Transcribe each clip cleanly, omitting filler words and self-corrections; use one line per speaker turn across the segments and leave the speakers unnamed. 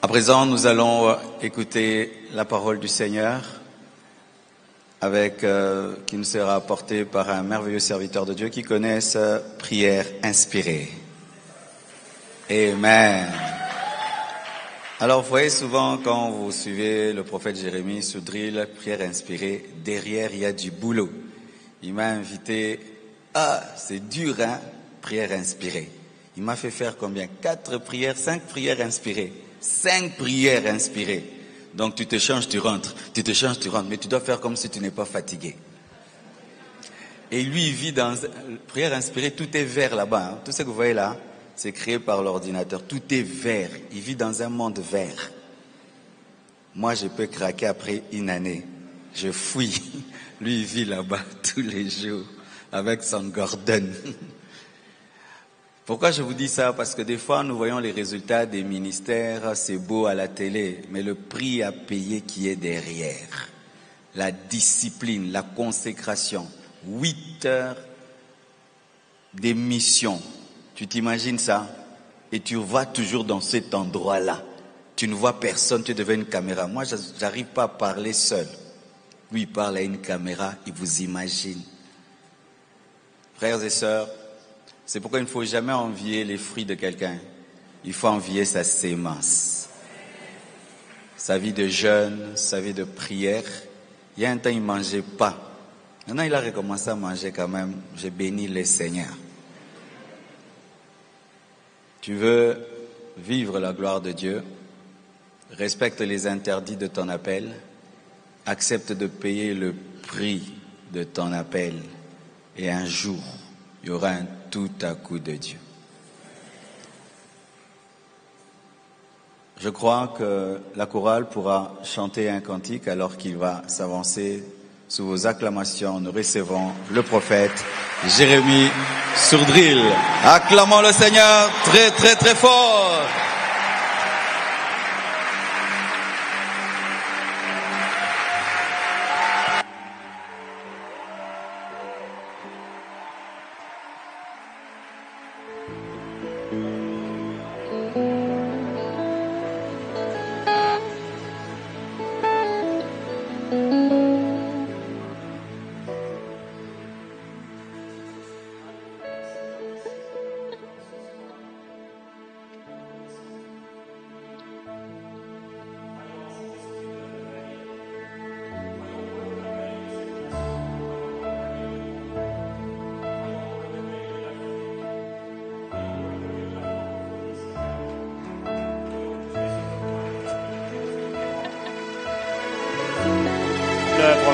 À présent, nous allons écouter la parole du Seigneur qui nous sera apportée par un merveilleux serviteur de Dieu qui connaît sa prière inspirée. Amen. Alors, vous voyez souvent quand vous suivez le prophète Jérémie sous drill, prière inspirée, derrière il y a du boulot. Il m'a invité, c'est dur hein, prière inspirée. Il m'a fait faire combien? 4 prières, 5 prières inspirées. 5 prières inspirées. Donc tu te changes, tu rentres, mais tu dois faire comme si tu n'es pas fatigué. Et lui, il vit dans prière inspirée, tout est vert là-bas. Hein. Tout ce que vous voyez là, c'est créé par l'ordinateur. Tout est vert. Il vit dans un monde vert. Moi, je peux craquer après une année. Je fouille. Lui, il vit là-bas tous les jours avec son Gordon. Pourquoi je vous dis ça? Parce que des fois, nous voyons les résultats des ministères, c'est beau à la télé, mais le prix à payer qui est derrière, la discipline, la consécration, 8 heures d'émission. Tu t'imagines ça? Et tu vas toujours dans cet endroit-là. Tu ne vois personne, tu es devant une caméra. Moi, j'arrive pas à parler seul. Lui, il parle à une caméra, il vous imagine. Frères et sœurs, c'est pourquoi il ne faut jamais envier les fruits de quelqu'un. Il faut envier sa sémence. Sa vie de jeûne, sa vie de prière. Il y a un temps, il ne mangeait pas. Maintenant, il a recommencé à manger quand même. Je bénis le Seigneur. Tu veux vivre la gloire de Dieu, respecte les interdits de ton appel, accepte de payer le prix de ton appel, et un jour, il y aura un tout à coup de Dieu. Je crois que la chorale pourra chanter un cantique alors qu'il va s'avancer. Sous vos acclamations, nous recevons le prophète Jérémie Sourdril. Acclamons le Seigneur très très très fort.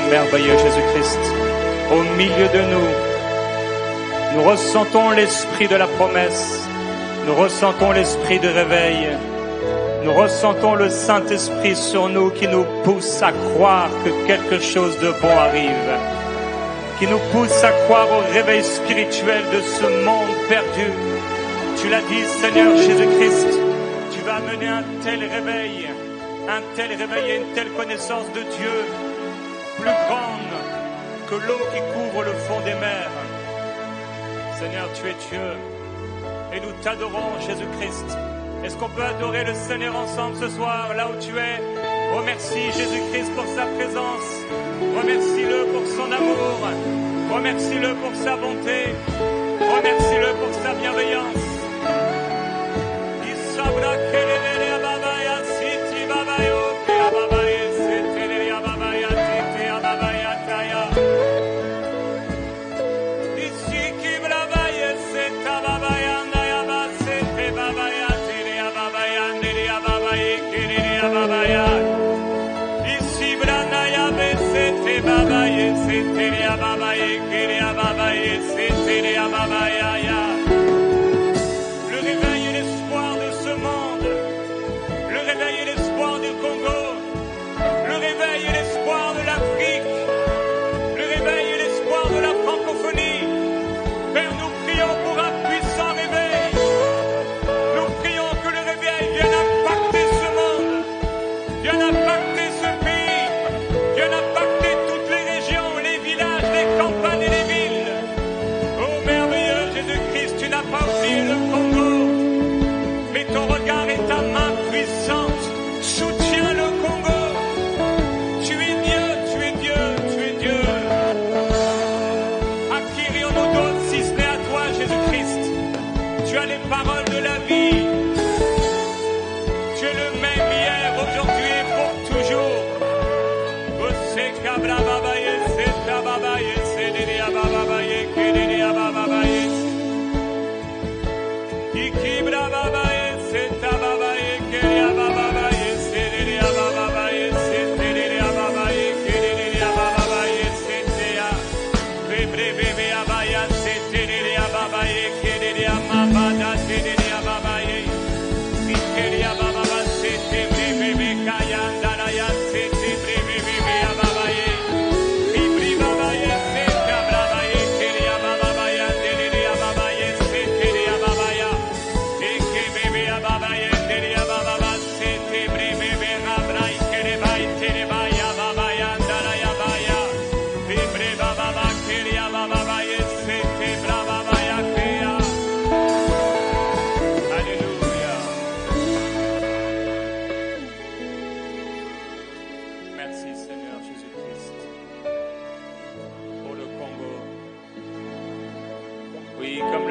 Merveilleux Jésus-Christ, au milieu de nous ressentons l'esprit de la promesse, nous ressentons l'esprit de réveil, nous ressentons le Saint-Esprit sur nous qui nous pousse à croire que quelque chose de bon arrive, qui nous pousse à croire au réveil spirituel de ce monde perdu. Tu l'as dit, Seigneur Jésus-Christ, tu vas amener un tel réveil et une telle connaissance de Dieu, plus grande que l'eau qui couvre le fond des mers. Seigneur, tu es Dieu et nous t'adorons, Jésus-Christ. Est-ce qu'on peut adorer le Seigneur ensemble ce soir, là où tu es? Remercie Jésus-Christ pour sa présence, remercie-le pour son amour, remercie-le pour sa bonté, remercie-le pour sa bienveillance. Le réveil et l'espoir de ce monde, le réveil et l'espoir du Congo, le réveil et l'espoir de l'Afrique, le réveil et l'espoir de la francophonie. Père, nous prions pour un puissant réveil. Nous prions que le réveil vienne impacter ce monde, vienne impacter ce pays, vienne impacter toutes les régions, les villages, les campagnes et les villes. Oh merveilleux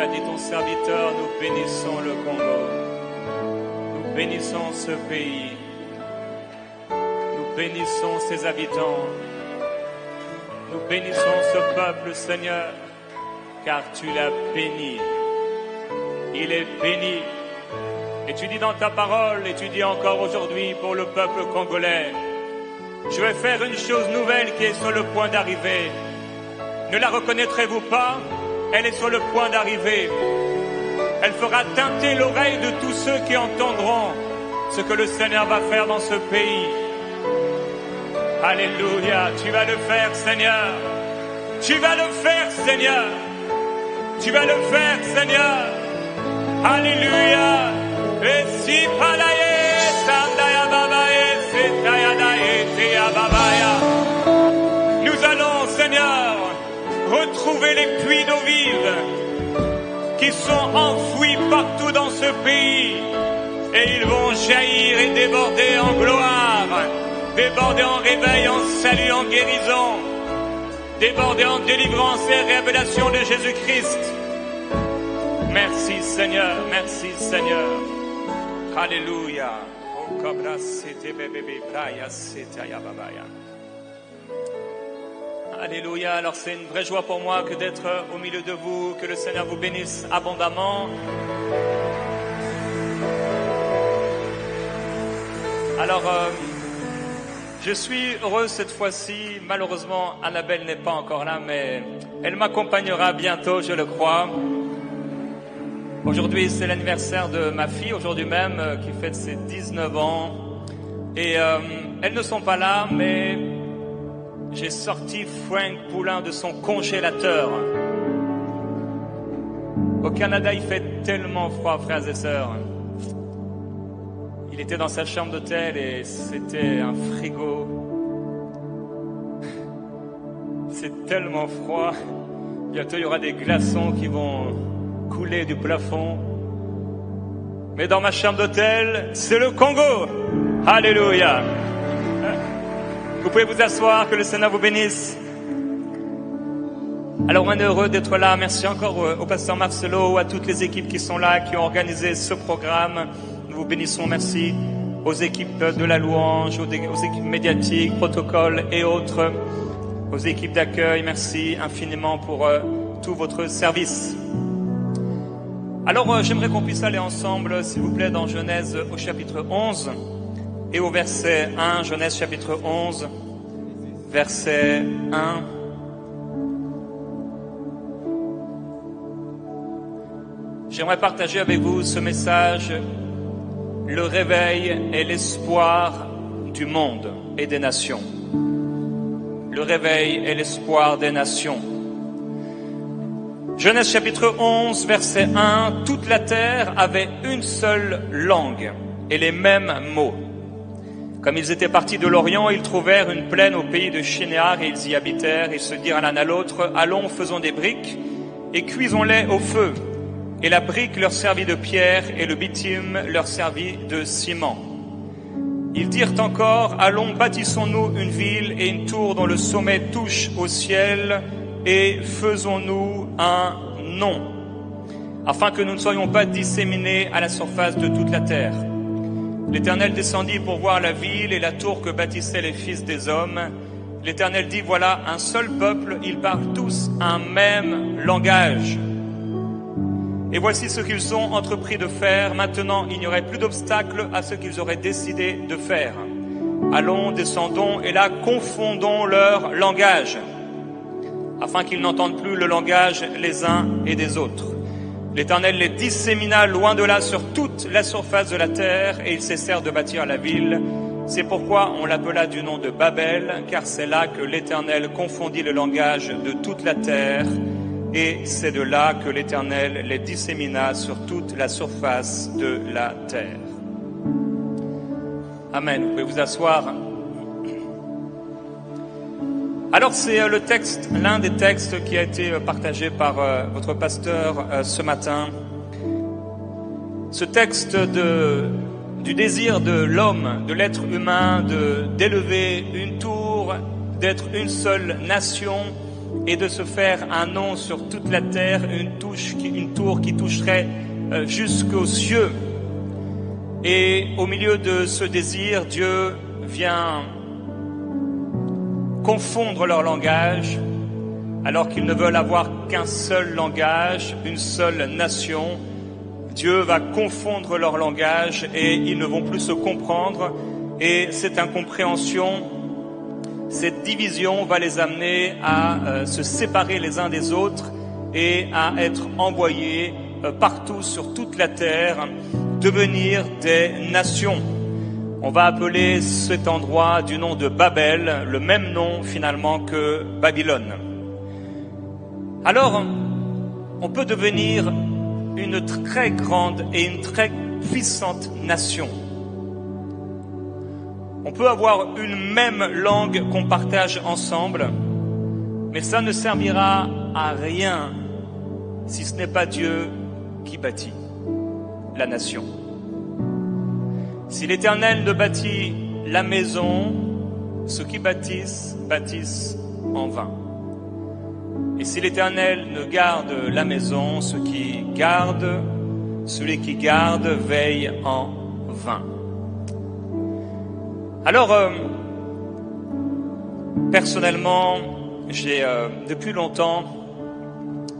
l'as dit ton serviteur, nous bénissons le Congo. Nous bénissons ce pays. Nous bénissons ses habitants. Nous bénissons ce peuple, Seigneur, car tu l'as béni. Il est béni. Et tu dis dans ta parole, et tu dis encore aujourd'hui pour le peuple congolais, je vais faire une chose nouvelle qui est sur le point d'arriver. Ne la reconnaîtrez-vous pas? Elle est sur le point d'arriver. Elle fera tinter l'oreille de tous ceux qui entendront ce que le Seigneur va faire dans ce pays. Alléluia, tu vas le faire, Seigneur. Tu vas le faire, Seigneur. Tu vas le faire, Seigneur. Alléluia. Et si palaye, sandaya babaye, setaya daye, teya babaya. Nous allons, Seigneur, retrouver les puits d'eau vive qui sont enfouis partout dans ce pays. Et ils vont jaillir et déborder en gloire, déborder en réveil, en salut, en guérison, déborder en délivrance et révélation de Jésus-Christ. Merci Seigneur, merci Seigneur. Alléluia. Alléluia. Alors c'est une vraie joie pour moi que d'être au milieu de vous, que le Seigneur vous bénisse abondamment. Alors, je suis heureux cette fois-ci. Malheureusement, Annabelle n'est pas encore là, mais elle m'accompagnera bientôt, je le crois. Aujourd'hui, c'est l'anniversaire de ma fille, aujourd'hui même, qui fête ses 19 ans. Et elles ne sont pas là, mais j'ai sorti Frank Poulin de son congélateur. Au Canada, il fait tellement froid, frères et sœurs. Il était dans sa chambre d'hôtel et c'était un frigo. C'est tellement froid. Bientôt, il y aura des glaçons qui vont couler du plafond. Mais dans ma chambre d'hôtel, c'est le Congo. Alléluia. Vous pouvez vous asseoir, que le Seigneur vous bénisse. Alors, on est heureux d'être là. Merci encore au pasteur Marcelo, à toutes les équipes qui sont là, qui ont organisé ce programme. Nous vous bénissons, merci aux équipes de la louange, aux équipes médiatiques, protocoles et autres, aux équipes d'accueil. Merci infiniment pour tout votre service. Alors, j'aimerais qu'on puisse aller ensemble, s'il vous plaît, dans Genèse au chapitre 11 et au verset 1. Genèse chapitre 11, verset 1. J'aimerais partager avec vous ce message. Le réveil et l'espoir du monde et des nations. Le réveil et l'espoir des nations. Genèse chapitre 11, verset 1. Toute la terre avait une seule langue et les mêmes mots. Comme ils étaient partis de l'Orient, ils trouvèrent une plaine au pays de Shinéar et ils y habitèrent. Ils se dirent l'un à l'autre, allons, faisons des briques et cuisons-les au feu. Et la brique leur servit de pierre, et le bitume leur servit de ciment. Ils dirent encore, allons, bâtissons-nous une ville et une tour dont le sommet touche au ciel, et faisons-nous un nom, afin que nous ne soyons pas disséminés à la surface de toute la terre. L'Éternel descendit pour voir la ville et la tour que bâtissaient les fils des hommes. L'Éternel dit, voilà un seul peuple, ils parlent tous un même langage. Et voici ce qu'ils ont entrepris de faire. Maintenant, il n'y aurait plus d'obstacle à ce qu'ils auraient décidé de faire. Allons, descendons, et là, confondons leur langage, afin qu'ils n'entendent plus le langage les uns et des autres. L'Éternel les dissémina loin de là sur toute la surface de la terre, et ils cessèrent de bâtir la ville. C'est pourquoi on l'appela du nom de Babel, car c'est là que l'Éternel confondit le langage de toute la terre. Et c'est de là que l'Éternel les dissémina sur toute la surface de la terre. Amen. Vous pouvez vous asseoir. Alors c'est le texte, l'un des textes qui a été partagé par votre pasteur ce matin. Ce texte du désir de l'homme, de l'être humain, d'élever une tour, d'être une seule nation, et de se faire un nom sur toute la terre, une tour qui toucherait jusqu'aux cieux. Et au milieu de ce désir, Dieu vient confondre leur langage, alors qu'ils ne veulent avoir qu'un seul langage, une seule nation. Dieu va confondre leur langage et ils ne vont plus se comprendre. Et cette incompréhension, cette division va les amener à se séparer les uns des autres et à être envoyés partout sur toute la terre, devenir des nations. On va appeler cet endroit du nom de Babel, le même nom finalement que Babylone. Alors, on peut devenir une très grande et une très puissante nation. On peut avoir une même langue qu'on partage ensemble, mais ça ne servira à rien si ce n'est pas Dieu qui bâtit la nation. Si l'Éternel ne bâtit la maison, ceux qui bâtissent, bâtissent en vain. Et si l'Éternel ne garde la maison, celui qui garde veille en vain. Alors, personnellement, j'ai depuis longtemps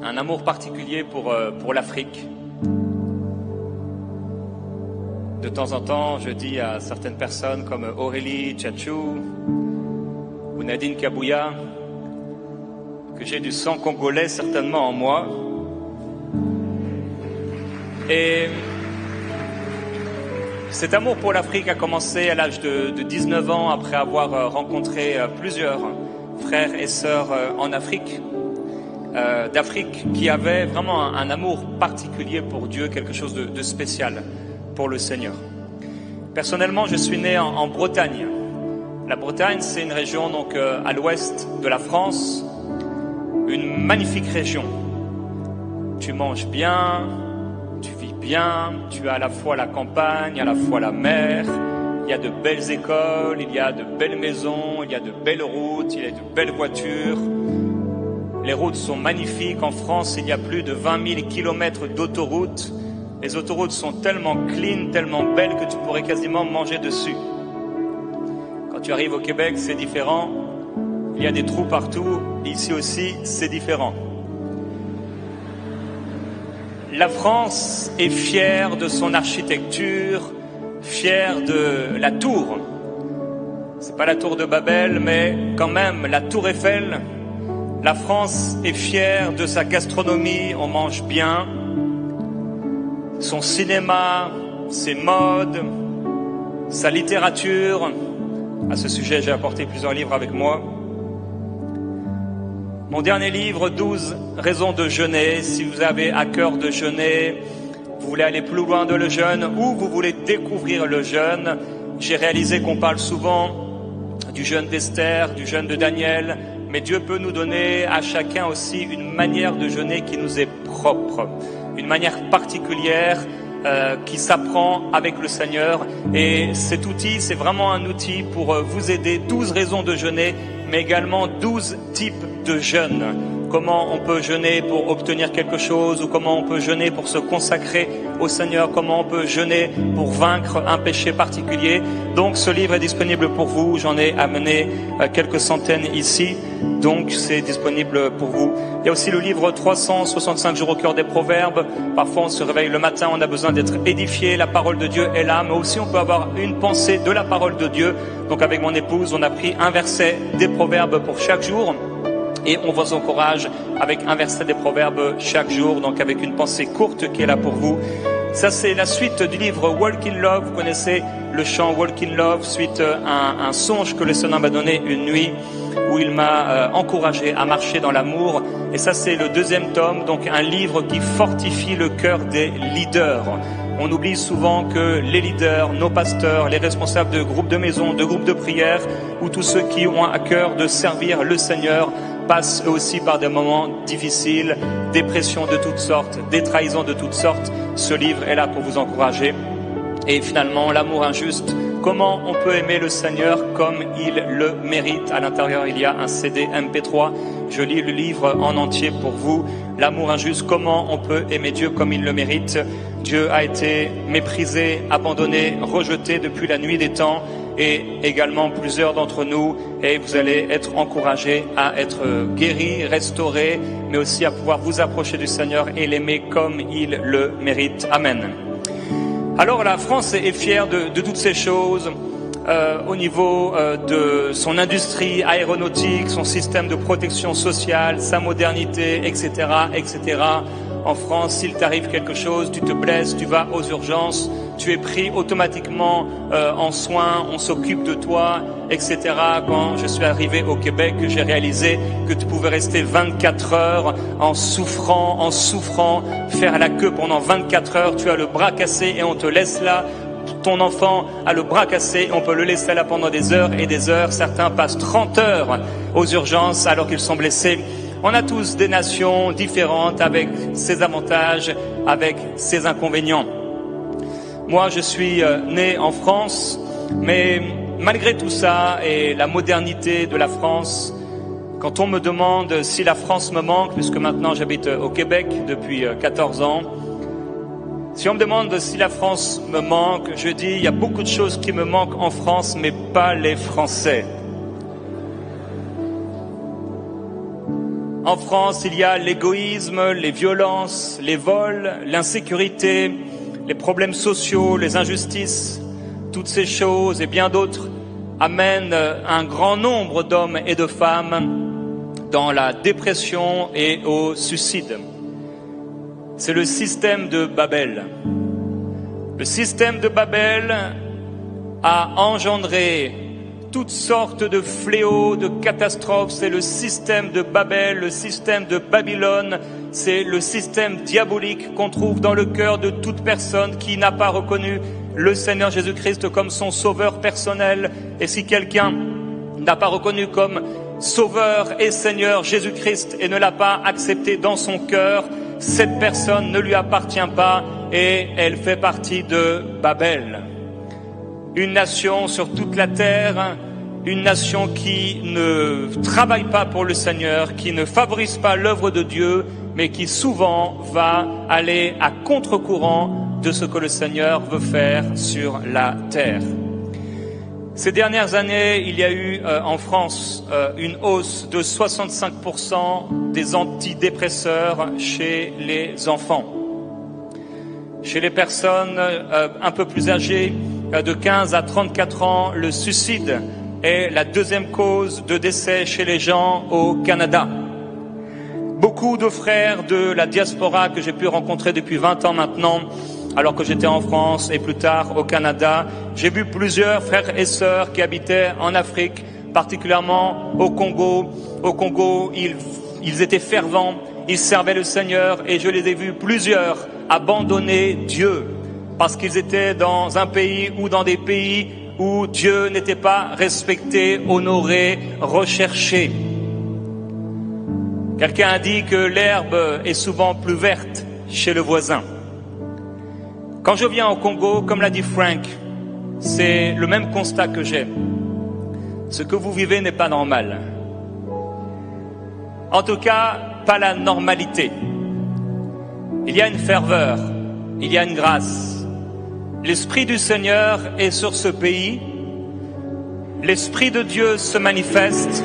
un amour particulier pour l'Afrique. De temps en temps, je dis à certaines personnes comme Aurélie Tchatchou ou Nadine Kabouya que j'ai du sang congolais certainement en moi. Et cet amour pour l'Afrique a commencé à l'âge de 19 ans après avoir rencontré plusieurs frères et sœurs en Afrique, d'Afrique, qui avaient vraiment un amour particulier pour Dieu, quelque chose de spécial pour le Seigneur. Personnellement, je suis né en Bretagne. La Bretagne, c'est une région donc à l'ouest de la France, une magnifique région. Tu manges bien, tu vis bien, tu as à la fois la campagne, à la fois la mer, il y a de belles écoles, il y a de belles maisons, il y a de belles routes, il y a de belles voitures. Les routes sont magnifiques. En France, il y a plus de 20 000 kilomètres d'autoroutes. Les autoroutes sont tellement clean, tellement belles que tu pourrais quasiment manger dessus. Quand tu arrives au Québec, c'est différent. Il y a des trous partout. Ici aussi, c'est différent. La France est fière de son architecture, fière de la tour. C'est pas la tour de Babel, mais quand même la tour Eiffel. La France est fière de sa gastronomie, on mange bien. Son cinéma, ses modes, sa littérature. À ce sujet, j'ai apporté plusieurs livres avec moi. Mon dernier livre, 12 raisons de jeûner. Si vous avez à cœur de jeûner, vous voulez aller plus loin dans le jeûne ou vous voulez découvrir le jeûne, j'ai réalisé qu'on parle souvent du jeûne d'Esther, du jeûne de Daniel, mais Dieu peut nous donner à chacun aussi une manière de jeûner qui nous est propre, une manière particulière qui s'apprend avec le Seigneur. Et cet outil, c'est vraiment un outil pour vous aider. 12 raisons de jeûner, mais également 12 types de jeûne. Comment on peut jeûner pour obtenir quelque chose, ou comment on peut jeûner pour se consacrer au Seigneur, comment on peut jeûner pour vaincre un péché particulier. Donc ce livre est disponible pour vous, j'en ai amené quelques centaines ici, donc c'est disponible pour vous. Il y a aussi le livre 365 jours au cœur des proverbes. Parfois on se réveille le matin, on a besoin d'être édifié, la parole de Dieu est là, mais aussi on peut avoir une pensée de la parole de Dieu. Donc avec mon épouse, on a pris un verset des proverbes pour chaque jour. Et on vous encourage avec un verset des proverbes chaque jour, donc avec une pensée courte qui est là pour vous. Ça, c'est la suite du livre Walk in Love. Vous connaissez le chant Walk in Love, suite à un songe que le Seigneur m'a donné une nuit où il m'a encouragé à marcher dans l'amour. Et ça, c'est le deuxième tome, donc un livre qui fortifie le cœur des leaders. On oublie souvent que les leaders, nos pasteurs, les responsables de groupes de maison, de groupes de prière, ou tous ceux qui ont à cœur de servir le Seigneur, passent eux aussi par des moments difficiles, des pressions de toutes sortes, des trahisons de toutes sortes. Ce livre est là pour vous encourager. Et finalement, l'amour injuste comment on peut aimer le Seigneur comme il le mérite. À l'intérieur, il y a un CD MP3. Je lis le livre en entier pour vous. L'amour injuste, comment on peut aimer Dieu comme il le mérite. Dieu a été méprisé, abandonné, rejeté depuis la nuit des temps, et également plusieurs d'entre nous, et vous allez être encouragés à être guéris, restaurés, mais aussi à pouvoir vous approcher du Seigneur et l'aimer comme il le mérite. Amen. Alors la France est fière de toutes ces choses au niveau de son industrie aéronautique, son système de protection sociale, sa modernité, etc., etc. En France, s'il t'arrive quelque chose, tu te blesses, tu vas aux urgences, tu es pris automatiquement en soins, on s'occupe de toi, etc. Quand je suis arrivé au Québec, j'ai réalisé que tu pouvais rester 24 heures en souffrant, faire la queue pendant 24 heures, tu as le bras cassé et on te laisse là. Ton enfant a le bras cassé, on peut le laisser là pendant des heures et des heures. Certains passent 30 heures aux urgences alors qu'ils sont blessés. On a tous des nations différentes avec ses avantages, avec ses inconvénients. Moi, je suis né en France, mais malgré tout ça et la modernité de la France, quand on me demande si la France me manque, puisque maintenant j'habite au Québec depuis 14 ans, si on me demande si la France me manque, je dis il y a beaucoup de choses qui me manquent en France, mais pas les Français. En France, il y a l'égoïsme, les violences, les vols, l'insécurité, les problèmes sociaux, les injustices. Toutes ces choses et bien d'autres amènent un grand nombre d'hommes et de femmes dans la dépression et au suicide. C'est le système de Babel. Le système de Babel a engendré toutes sortes de fléaux, de catastrophes. C'est le système de Babel, le système de Babylone. C'est le système diabolique qu'on trouve dans le cœur de toute personne qui n'a pas reconnu le Seigneur Jésus-Christ comme son sauveur personnel. Et si quelqu'un n'a pas reconnu comme sauveur et Seigneur Jésus-Christ et ne l'a pas accepté dans son cœur, cette personne ne lui appartient pas et elle fait partie de Babel. Une nation sur toute la terre, une nation qui ne travaille pas pour le Seigneur, qui ne favorise pas l'œuvre de Dieu, mais qui souvent va aller à contre-courant de ce que le Seigneur veut faire sur la terre. Ces dernières années, il y a eu en France une hausse de 65% des antidépresseurs chez les enfants. Chez les personnes un peu plus âgées, de 15 à 34 ans, le suicide est la deuxième cause de décès chez les gens au Canada. Beaucoup de frères de la diaspora que j'ai pu rencontrer depuis 20 ans maintenant, alors que j'étais en France et plus tard au Canada, j'ai vu plusieurs frères et sœurs qui habitaient en Afrique, particulièrement au Congo. Au Congo, ils étaient fervents, ils servaient le Seigneur et je les ai vus plusieurs abandonner Dieu parce qu'ils étaient dans un pays ou dans des pays où Dieu n'était pas respecté, honoré, recherché. Quelqu'un a dit que l'herbe est souvent plus verte chez le voisin. Quand je viens au Congo, comme l'a dit Frank, c'est le même constat que j'ai. Ce que vous vivez n'est pas normal. En tout cas, pas la normalité. Il y a une ferveur, il y a une grâce. L'Esprit du Seigneur est sur ce pays. L'Esprit de Dieu se manifeste.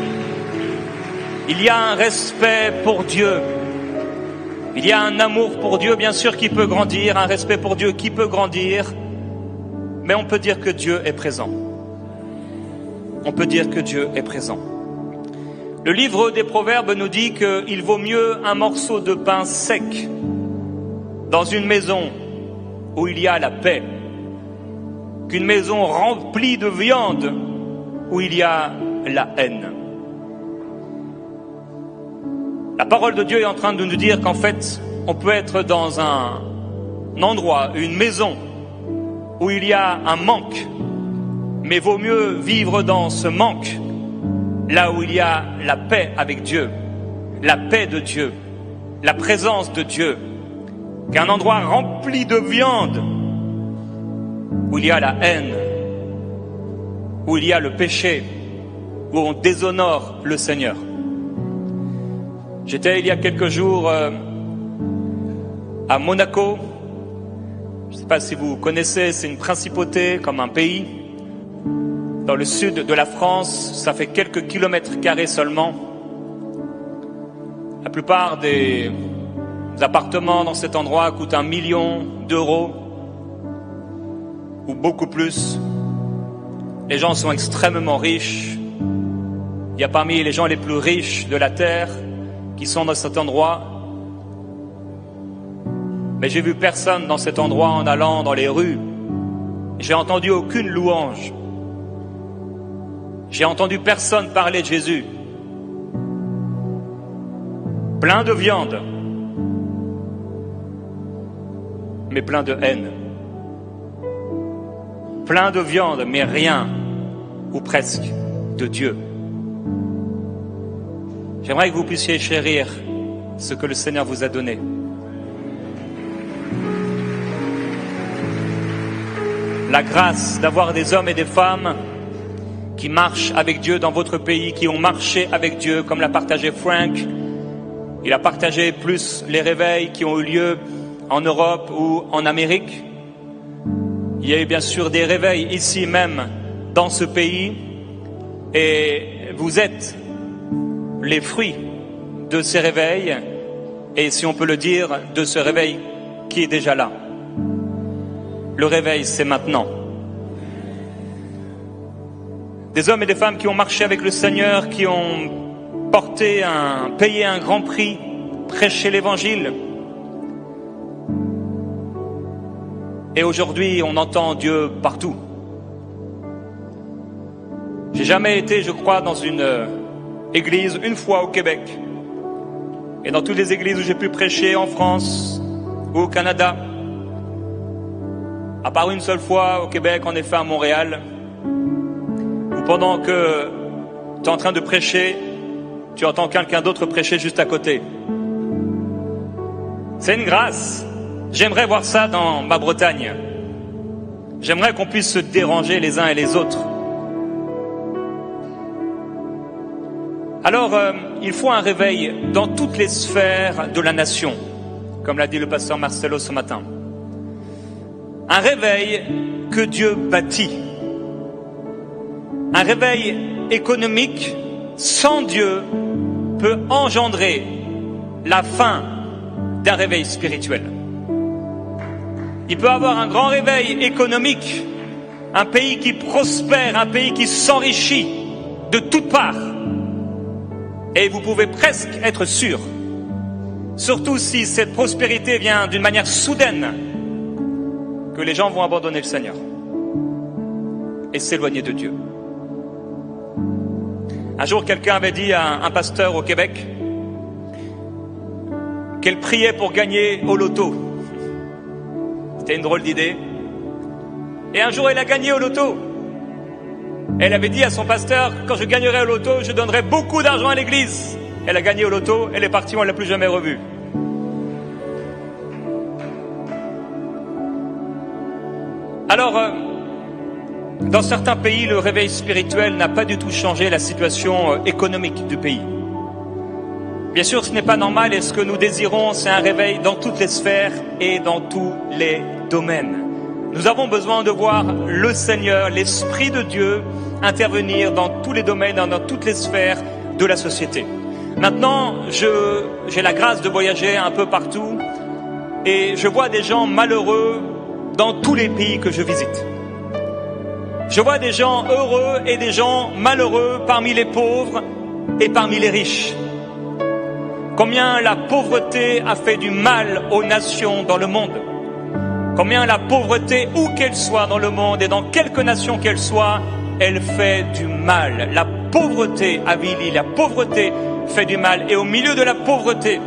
Il y a un respect pour Dieu. Il y a un amour pour Dieu, bien sûr, qui peut grandir, un respect pour Dieu qui peut grandir. Mais on peut dire que Dieu est présent. On peut dire que Dieu est présent. Le livre des Proverbes nous dit qu'il vaut mieux un morceau de pain sec dans une maison où il y a la paix qu'une maison remplie de viande où il y a la haine. La parole de Dieu est en train de nous dire qu'en fait, on peut être dans un endroit, une maison où il y a un manque, mais vaut mieux vivre dans ce manque, là où il y a la paix avec Dieu, la paix de Dieu, la présence de Dieu, qu'un endroit rempli de viande, où il y a la haine, où il y a le péché, où on déshonore le Seigneur. J'étais il y a quelques jours à Monaco. Je ne sais pas si vous connaissez, c'est une principauté comme un pays. Dans le sud de la France, ça fait quelques kilomètres carrés seulement. La plupart des appartements dans cet endroit coûtent 1 million d'euros ou beaucoup plus. Les gens sont extrêmement riches. Il y a parmi les gens les plus riches de la terre qui sont dans cet endroit. Mais j'ai vu personne dans cet endroit en allant dans les rues. J'ai entendu aucune louange. J'ai entendu personne parler de Jésus. Plein de viande, mais plein de haine. Plein de viande, mais rien, ou presque, de Dieu. J'aimerais que vous puissiez chérir ce que le Seigneur vous a donné. La grâce d'avoir des hommes et des femmes qui marchent avec Dieu dans votre pays, qui ont marché avec Dieu, comme l'a partagé Frank. Il a partagé plus les réveils qui ont eu lieu en Europe ou en Amérique. Il y a eu bien sûr des réveils ici même, dans ce pays. Et vous êtes les fruits de ces réveils. Et si on peut le dire, de ce réveil qui est déjà là. Le réveil, c'est maintenant. Des hommes et des femmes qui ont marché avec le Seigneur, qui ont payé un grand prix, prêché l'évangile. Et aujourd'hui, on entend Dieu partout. J'ai jamais été, je crois, dans une église, une fois au Québec. Et dans toutes les églises où j'ai pu prêcher en France ou au Canada. À part une seule fois au Québec, en effet à Montréal, où pendant que tu es en train de prêcher, tu entends quelqu'un d'autre prêcher juste à côté. C'est une grâce. J'aimerais voir ça dans ma Bretagne. J'aimerais qu'on puisse se déranger les uns et les autres. Alors, il faut un réveil dans toutes les sphères de la nation, comme l'a dit le pasteur Marcelo ce matin. Un réveil que Dieu bâtit. Un réveil économique sans Dieu peut engendrer la fin d'un réveil spirituel. Il peut avoir un grand réveil économique, un pays qui prospère, un pays qui s'enrichit de toutes parts. Et vous pouvez presque être sûr, surtout si cette prospérité vient d'une manière soudaine, que les gens vont abandonner le Seigneur et s'éloigner de Dieu. Un jour, quelqu'un avait dit à un pasteur au Québec qu'elle priait pour gagner au loto. C'était une drôle d'idée. Et un jour, elle a gagné au loto. Elle avait dit à son pasteur, quand je gagnerai au loto, je donnerai beaucoup d'argent à l'église. Elle a gagné au loto, elle est partie, on ne l'a plus jamais revue. Alors, dans certains pays, le réveil spirituel n'a pas du tout changé la situation économique du pays. Bien sûr, ce n'est pas normal et ce que nous désirons, c'est un réveil dans toutes les sphères et dans tous les domaines. Nous avons besoin de voir le Seigneur, l'Esprit de Dieu, intervenir dans tous les domaines, dans toutes les sphères de la société. Maintenant, j'ai la grâce de voyager un peu partout et je vois des gens malheureux dans tous les pays que je visite. Je vois des gens heureux et des gens malheureux parmi les pauvres et parmi les riches. Combien la pauvreté a fait du mal aux nations dans le monde. Combien la pauvreté, où qu'elle soit dans le monde et dans quelque nation qu'elle soit, elle fait du mal. La pauvreté avilit, la pauvreté fait du mal. Et au milieu de la pauvreté,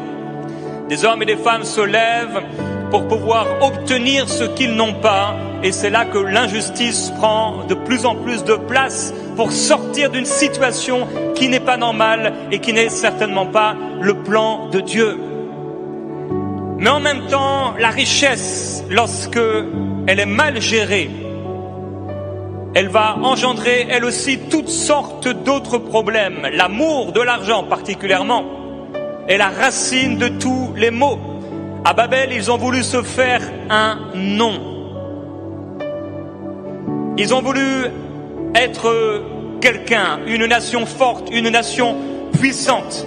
des hommes et des femmes se lèvent pour pouvoir obtenir ce qu'ils n'ont pas. Et c'est là que l'injustice prend de plus en plus de place pour sortir d'une situation qui n'est pas normale et qui n'est certainement pas le plan de Dieu. Mais en même temps, la richesse, lorsque elle est mal gérée, elle va engendrer elle aussi toutes sortes d'autres problèmes. L'amour de l'argent particulièrement est la racine de tous les maux. À Babel, ils ont voulu se faire un nom. Ils ont voulu être quelqu'un, une nation forte, une nation puissante.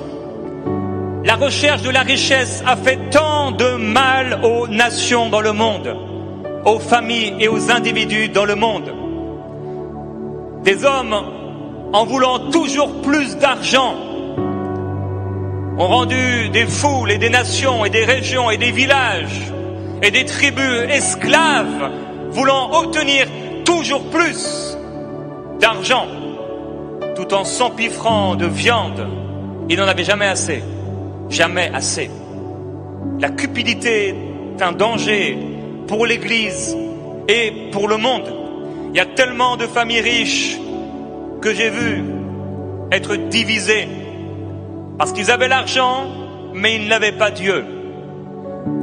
La recherche de la richesse a fait tant de mal aux nations dans le monde, aux familles et aux individus dans le monde. Des hommes, en voulant toujours plus d'argent, ont rendu des foules et des nations et des régions et des villages et des tribus esclaves, voulant obtenir toujours plus d'argent, tout en s'empiffrant de viande. Ils n'en avaient jamais assez. Jamais assez. La cupidité est un danger pour l'Église et pour le monde. Il y a tellement de familles riches que j'ai vu être divisées parce qu'ils avaient l'argent, mais ils n'avaient pas Dieu.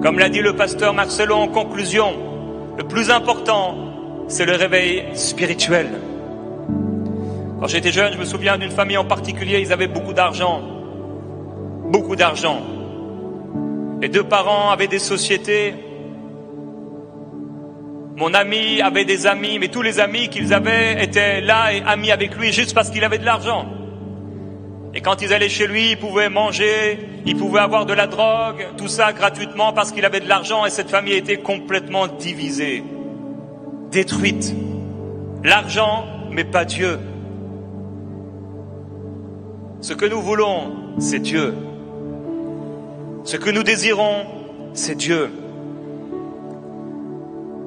Comme l'a dit le pasteur Marcelo en conclusion, le plus important, c'est le réveil spirituel. Quand j'étais jeune, je me souviens d'une famille en particulier, ils avaient beaucoup d'argent. Beaucoup d'argent. Les deux parents avaient des sociétés. Mon ami avait des amis, mais tous les amis qu'ils avaient étaient là et amis avec lui juste parce qu'il avait de l'argent. Et quand ils allaient chez lui, ils pouvaient manger, ils pouvaient avoir de la drogue, tout ça gratuitement parce qu'il avait de l'argent, et cette famille était complètement divisée, détruite. L'argent, mais pas Dieu. Ce que nous voulons, c'est Dieu. Ce que nous désirons, c'est Dieu.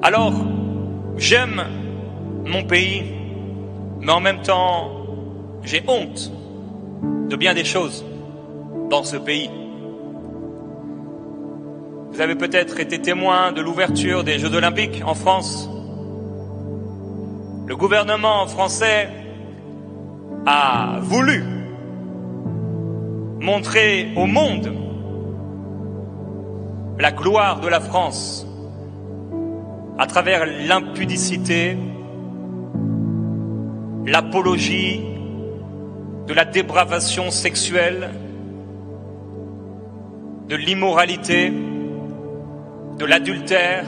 Alors, j'aime mon pays, mais en même temps, j'ai honte de bien des choses dans ce pays. Vous avez peut-être été témoin de l'ouverture des Jeux Olympiques en France. Le gouvernement français a voulu montrer au monde la gloire de la France à travers l'impudicité, l'apologie de la dépravation sexuelle, de l'immoralité, de l'adultère.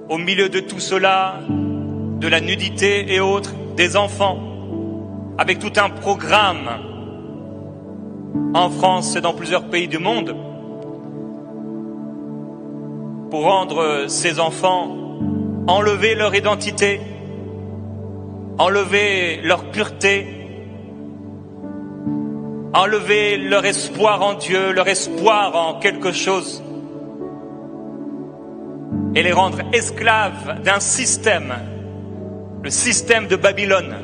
Au milieu de tout cela, de la nudité et autres, des enfants, avec tout un programme en France et dans plusieurs pays du monde pour rendre ces enfants, enlever leur identité, enlever leur pureté, enlever leur espoir en Dieu, leur espoir en quelque chose, et les rendre esclaves d'un système, le système de Babylone.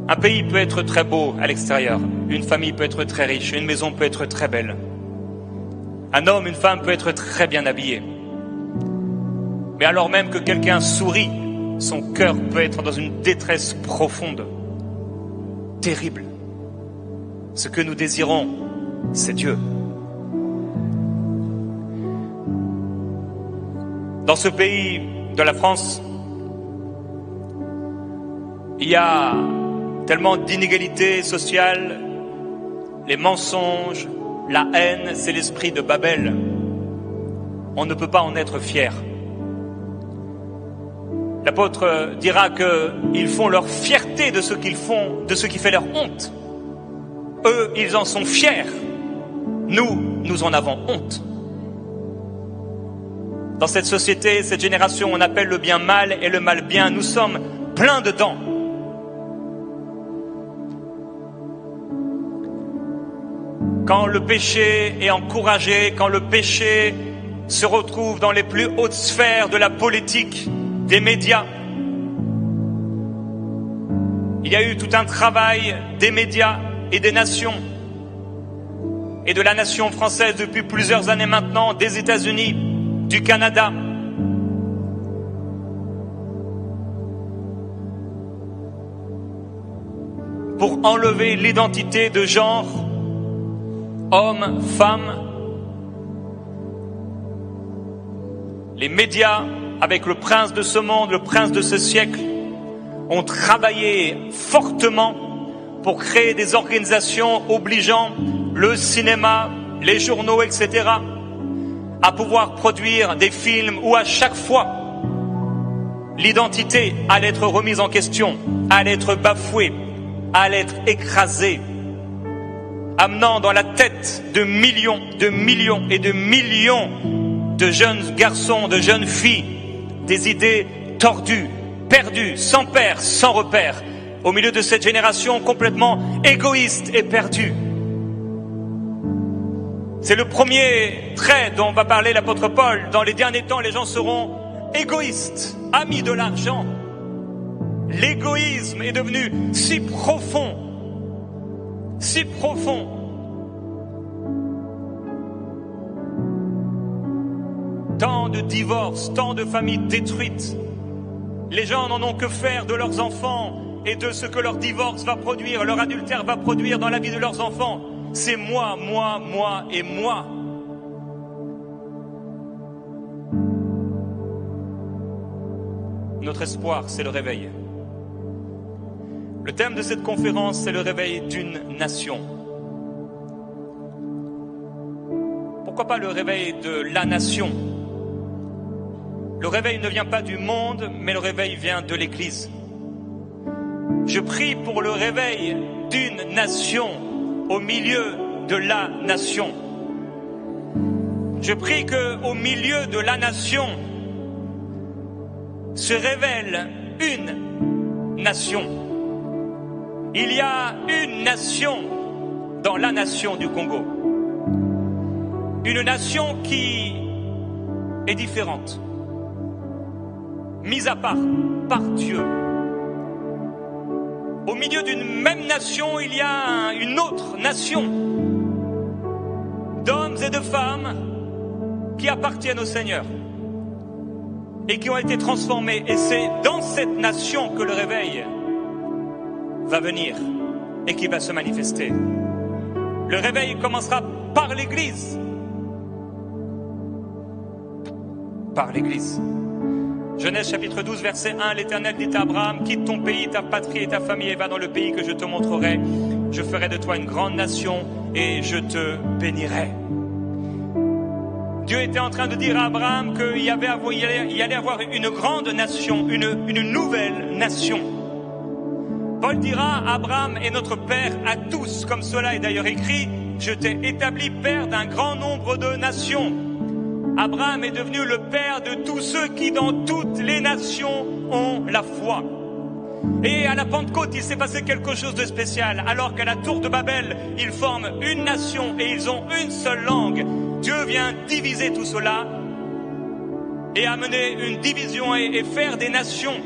Un pays peut être très beau à l'extérieur, une famille peut être très riche, une maison peut être très belle. Un homme, une femme peut être très bien habillé. Mais alors même que quelqu'un sourit, son cœur peut être dans une détresse profonde, terrible. Ce que nous désirons, c'est Dieu. Dans ce pays de la France, il y a tellement d'inégalités sociales, les mensonges, la haine, c'est l'esprit de Babel. On ne peut pas en être fier. L'apôtre dira qu'ils font leur fierté de ce qu'ils font, de ce qui fait leur honte. Eux, ils en sont fiers. Nous, nous en avons honte. Dans cette société, cette génération, on appelle le bien mal et le mal bien. Nous sommes pleins dedans. Quand le péché est encouragé, quand le péché se retrouve dans les plus hautes sphères de la politique, des médias, il y a eu tout un travail des médias et des nations, et de la nation française depuis plusieurs années maintenant, des États-Unis, du Canada, pour enlever l'identité de genre, homme, femme, les médias, avec le prince de ce monde, le prince de ce siècle, ont travaillé fortement pour créer des organisations obligeant le cinéma, les journaux, etc., à pouvoir produire des films où à chaque fois, l'identité allait être remise en question, allait être bafouée, allait être écrasée, amenant dans la tête de millions et de millions de jeunes garçons, de jeunes filles, des idées tordues, perdues, sans père, sans repère, au milieu de cette génération complètement égoïste et perdue. C'est le premier trait dont va parler l'apôtre Paul. Dans les derniers temps, les gens seront égoïstes, amis de l'argent. L'égoïsme est devenu si profond, si profond. Tant de divorces, tant de familles détruites. Les gens n'en ont que faire de leurs enfants et de ce que leur divorce va produire, leur adultère va produire dans la vie de leurs enfants. C'est moi, moi, moi et moi. Notre espoir, c'est le réveil. Le thème de cette conférence, c'est le réveil d'une nation. Pourquoi pas le réveil de la nation? Le réveil ne vient pas du monde, mais le réveil vient de l'Église. Je prie pour le réveil d'une nation au milieu de la nation. Je prie qu'au milieu de la nation se révèle une nation. Il y a une nation dans la nation du Congo. Une nation qui est différente, mise à part par Dieu. Au milieu d'une même nation, il y a une autre nation d'hommes et de femmes qui appartiennent au Seigneur et qui ont été transformés. Et c'est dans cette nation que le réveil va venir et qui va se manifester. Le réveil commencera par l'Église. Par l'Église. Genèse chapitre 12, verset 1, l'Éternel dit à Abraham, quitte ton pays, ta patrie et ta famille et va dans le pays que je te montrerai. Je ferai de toi une grande nation et je te bénirai. Dieu était en train de dire à Abraham qu'il allait avoir une grande nation, une nouvelle nation. Paul dira, Abraham est notre père à tous, comme cela est d'ailleurs écrit, je t'ai établi père d'un grand nombre de nations. Abraham est devenu le père de tous ceux qui dans toutes les nations ont la foi. Et à la Pentecôte, il s'est passé quelque chose de spécial. Alors qu'à la tour de Babel, ils forment une nation et ils ont une seule langue. Dieu vient diviser tout cela et amener une division et faire des nations.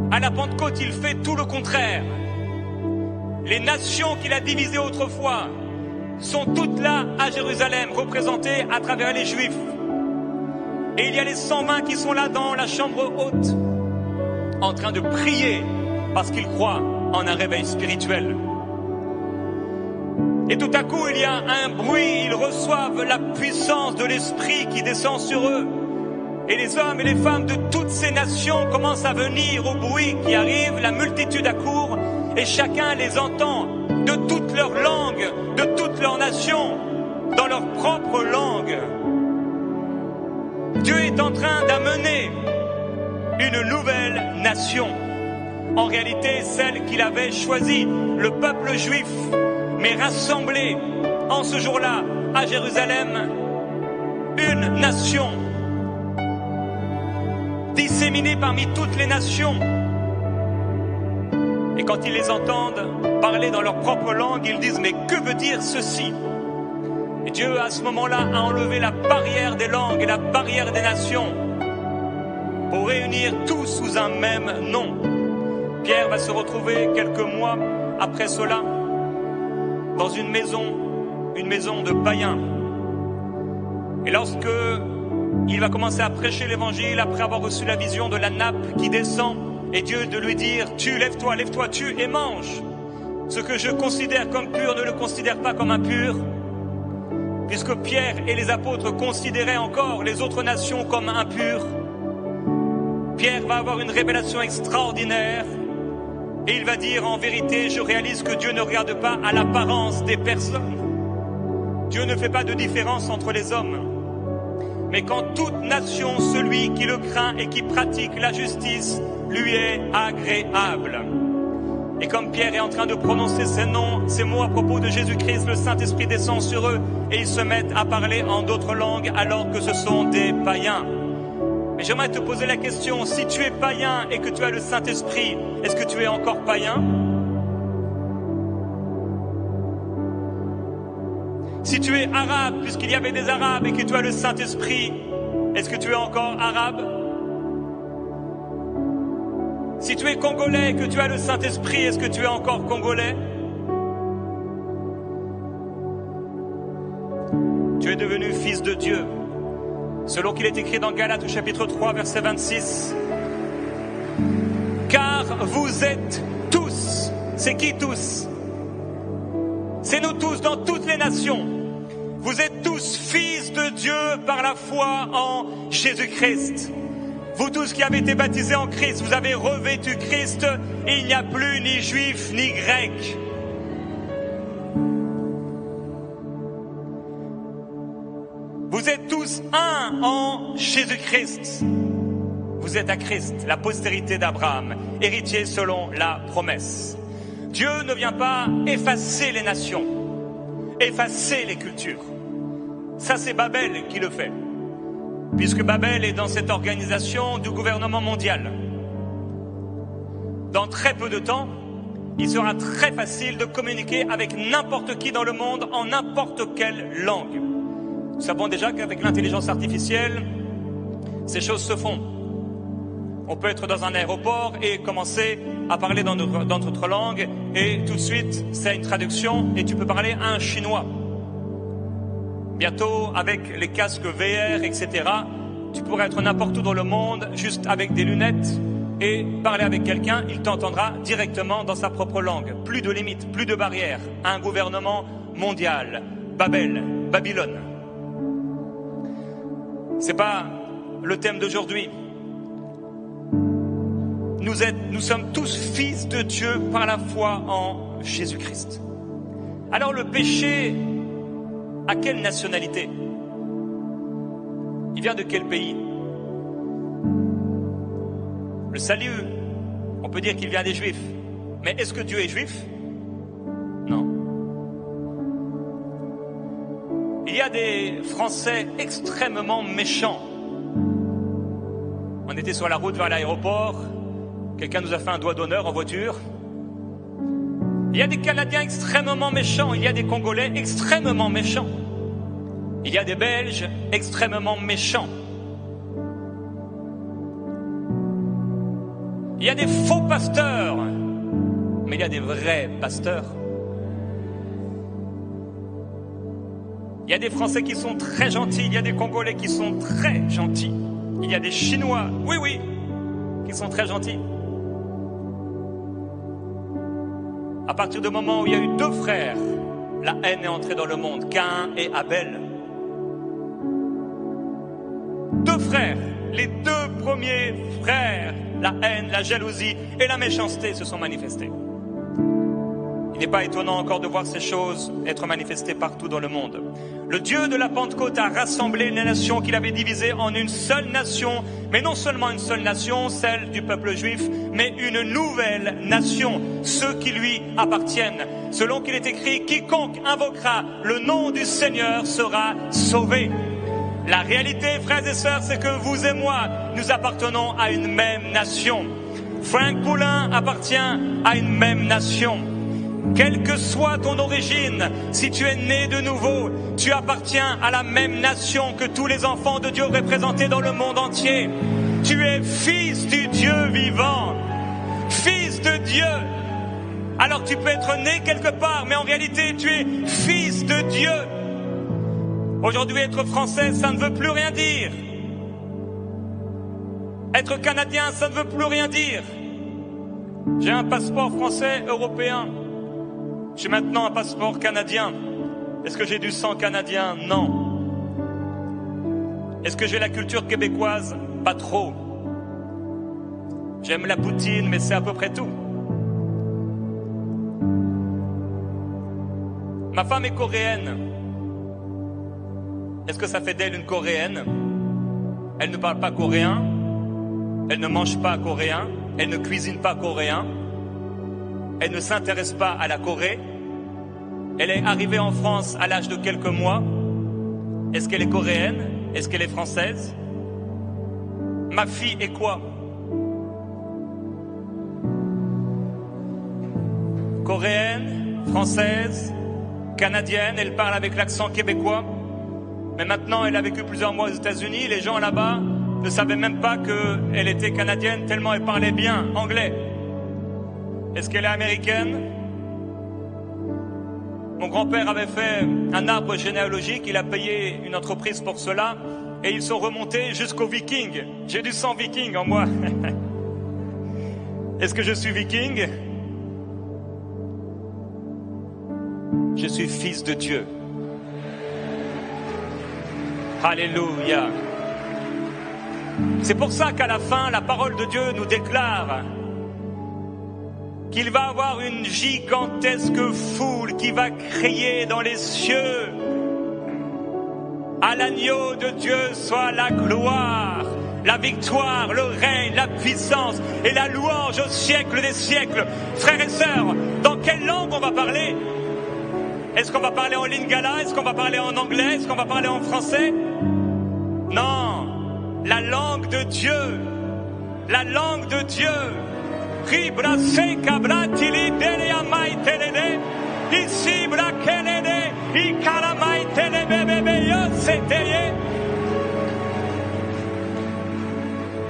À la Pentecôte, il fait tout le contraire. Les nations qu'il a divisées autrefois sont toutes là à Jérusalem, représentées à travers les Juifs. Et il y a les 120 qui sont là dans la chambre haute, en train de prier parce qu'ils croient en un réveil spirituel. Et tout à coup, il y a un bruit, ils reçoivent la puissance de l'Esprit qui descend sur eux. Et les hommes et les femmes de toutes ces nations commencent à venir au bruit qui arrive, la multitude accourt, et chacun les entend de toutes leurs langues, de toutes leurs nations, dans leur propre langue. Dieu est en train d'amener une nouvelle nation. En réalité, celle qu'il avait choisie, le peuple juif, mais rassemblé en ce jour-là à Jérusalem, une nation disséminée parmi toutes les nations. Et quand ils les entendent parler dans leur propre langue, ils disent « Mais que veut dire ceci ?» Et Dieu, à ce moment-là, a enlevé la barrière des langues et la barrière des nations pour réunir tout sous un même nom. Pierre va se retrouver quelques mois après cela dans une maison de païens. Et lorsque il va commencer à prêcher l'évangile, après avoir reçu la vision de la nappe qui descend, et Dieu de lui dire « Tu, lève-toi, tue et mange. Ce que je considère comme pur, ne le considère pas comme impur. » puisque Pierre et les apôtres considéraient encore les autres nations comme impures, Pierre va avoir une révélation extraordinaire et il va dire en vérité, je réalise que Dieu ne regarde pas à l'apparence des personnes. Dieu ne fait pas de différence entre les hommes. Mais qu'en toute nation, celui qui le craint et qui pratique la justice lui est agréable. Et comme Pierre est en train de prononcer ces mots à propos de Jésus-Christ, le Saint-Esprit descend sur eux et ils se mettent à parler en d'autres langues alors que ce sont des païens. Mais j'aimerais te poser la question, si tu es païen et que tu as le Saint-Esprit, est-ce que tu es encore païen? Si tu es arabe, puisqu'il y avait des arabes et que tu as le Saint-Esprit, est-ce que tu es encore arabe? Si tu es congolais et que tu as le Saint-Esprit, est-ce que tu es encore congolais? Tu es devenu fils de Dieu. Selon qu'il est écrit dans Galates au chapitre 3, verset 26. Car vous êtes tous, c'est qui tous? C'est nous tous dans toutes les nations. Vous êtes tous fils de Dieu par la foi en Jésus-Christ. Vous tous qui avez été baptisés en Christ, vous avez revêtu Christ et il n'y a plus ni juif ni grec. Vous êtes tous un en Jésus-Christ. Vous êtes à Christ, la postérité d'Abraham, héritier selon la promesse. Dieu ne vient pas effacer les nations, effacer les cultures. Ça, c'est Babel qui le fait. Puisque Babel est dans cette organisation du gouvernement mondial. Dans très peu de temps, il sera très facile de communiquer avec n'importe qui dans le monde en n'importe quelle langue. Nous savons déjà qu'avec l'intelligence artificielle, ces choses se font. On peut être dans un aéroport et commencer à parler dans notre langue et tout de suite, c'est une traduction et tu peux parler un chinois. Bientôt, avec les casques VR, etc., tu pourrais être n'importe où dans le monde, juste avec des lunettes et parler avec quelqu'un, il t'entendra directement dans sa propre langue. Plus de limites, plus de barrières. Un gouvernement mondial. Babylone. C'est pas le thème d'aujourd'hui. Nous sommes tous fils de Dieu par la foi en Jésus-Christ. Alors le péché, à quelle nationalité? Il vient de quel pays? Le salut, on peut dire qu'il vient des Juifs. Mais est-ce que Dieu est juif? Non. Il y a des Français extrêmement méchants. On était sur la route vers l'aéroport. Quelqu'un nous a fait un doigt d'honneur en voiture. Il y a des Canadiens extrêmement méchants. Il y a des Congolais extrêmement méchants. Il y a des Belges extrêmement méchants. Il y a des faux pasteurs. Mais il y a des vrais pasteurs. Il y a des Français qui sont très gentils. Il y a des Congolais qui sont très gentils. Il y a des Chinois, oui, qui sont très gentils. À partir du moment où il y a eu deux frères, la haine est entrée dans le monde, Caïn et Abel. Deux frères, les deux premiers frères, la haine, la jalousie et la méchanceté se sont manifestés. Il n'est pas étonnant encore de voir ces choses être manifestées partout dans le monde. Le Dieu de la Pentecôte a rassemblé les nations qu'il avait divisées en une seule nation, mais non seulement une seule nation, celle du peuple juif, mais une nouvelle nation, ceux qui lui appartiennent. Selon qu'il est écrit, quiconque invoquera le nom du Seigneur sera sauvé. La réalité, frères et sœurs, c'est que vous et moi, nous appartenons à une même nation. Frank Poulin appartient à une même nation. Quelle que soit ton origine, si tu es né de nouveau, tu appartiens à la même nation que tous les enfants de Dieu représentés dans le monde entier. Tu es fils du Dieu vivant, fils de Dieu. Alors tu peux être né quelque part, mais en réalité tu es fils de Dieu. Aujourd'hui, être français, ça ne veut plus rien dire. Être canadien, ça ne veut plus rien dire. J'ai un passeport français européen. J'ai maintenant un passeport canadien. Est-ce que j'ai du sang canadien? Non. Est-ce que j'ai la culture québécoise? Pas trop. J'aime la poutine, mais c'est à peu près tout. Ma femme est coréenne. Est-ce que ça fait d'elle une coréenne? Elle ne parle pas coréen. Elle ne mange pas coréen. Elle ne cuisine pas coréen. Elle ne s'intéresse pas à la Corée. Elle est arrivée en France à l'âge de quelques mois. Est-ce qu'elle est coréenne? Est-ce qu'elle est française? Ma fille est quoi? Coréenne, française, canadienne, elle parle avec l'accent québécois. Mais maintenant, elle a vécu plusieurs mois aux États-Unis. Les gens là-bas ne savaient même pas qu'elle était canadienne tellement elle parlait bien anglais. Est-ce qu'elle est américaine? Mon grand-père avait fait un arbre généalogique. Il a payé une entreprise pour cela. Et ils sont remontés jusqu'aux Vikings. J'ai du sang viking en moi. Est-ce que je suis viking? Je suis fils de Dieu. Alléluia. C'est pour ça qu'à la fin, la parole de Dieu nous déclare qu'il va avoir une gigantesque foule qui va crier dans les cieux. À l'agneau de Dieu soit la gloire, la victoire, le règne, la puissance et la louange au siècle des siècles. Frères et sœurs, dans quelle langue on va parler? Est-ce qu'on va parler en lingala? Est-ce qu'on va parler en anglais? Est-ce qu'on va parler en français? Non, la langue de Dieu. La langue de Dieu.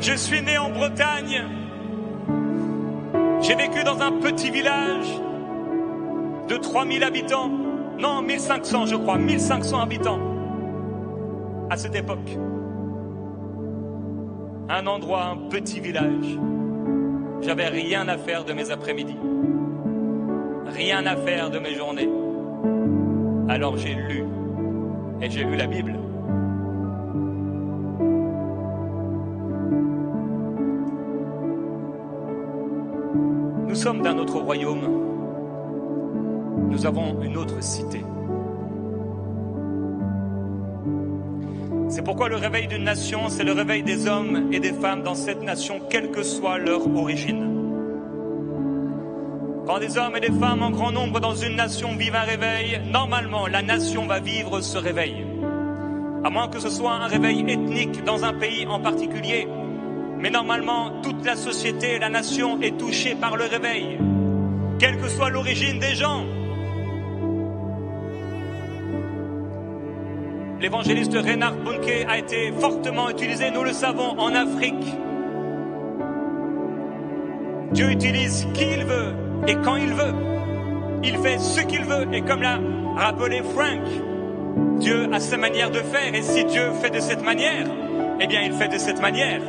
Je suis né en Bretagne. J'ai vécu dans un petit village de 3000 habitants. Non, 1500 je crois, 1500 habitants à cette époque. Un endroit, un petit village. J'avais rien à faire de mes après-midi. Rien à faire de mes journées. Alors j'ai lu. Et j'ai lu la Bible. Nous sommes d'un autre royaume. Nous avons une autre cité. C'est pourquoi le réveil d'une nation, c'est le réveil des hommes et des femmes dans cette nation, quelle que soit leur origine. Quand des hommes et des femmes en grand nombre dans une nation vivent un réveil, normalement la nation va vivre ce réveil. À moins que ce soit un réveil ethnique dans un pays en particulier. Mais normalement, toute la société et la nation est touchée par le réveil. Quelle que soit l'origine des gens. L'évangéliste Reinhard Bonnke a été fortement utilisé, nous le savons, en Afrique. Dieu utilise qui il veut et quand il veut. Il fait ce qu'il veut et comme l'a rappelé Frank, Dieu a sa manière de faire et si Dieu fait de cette manière, eh bien il fait de cette manière.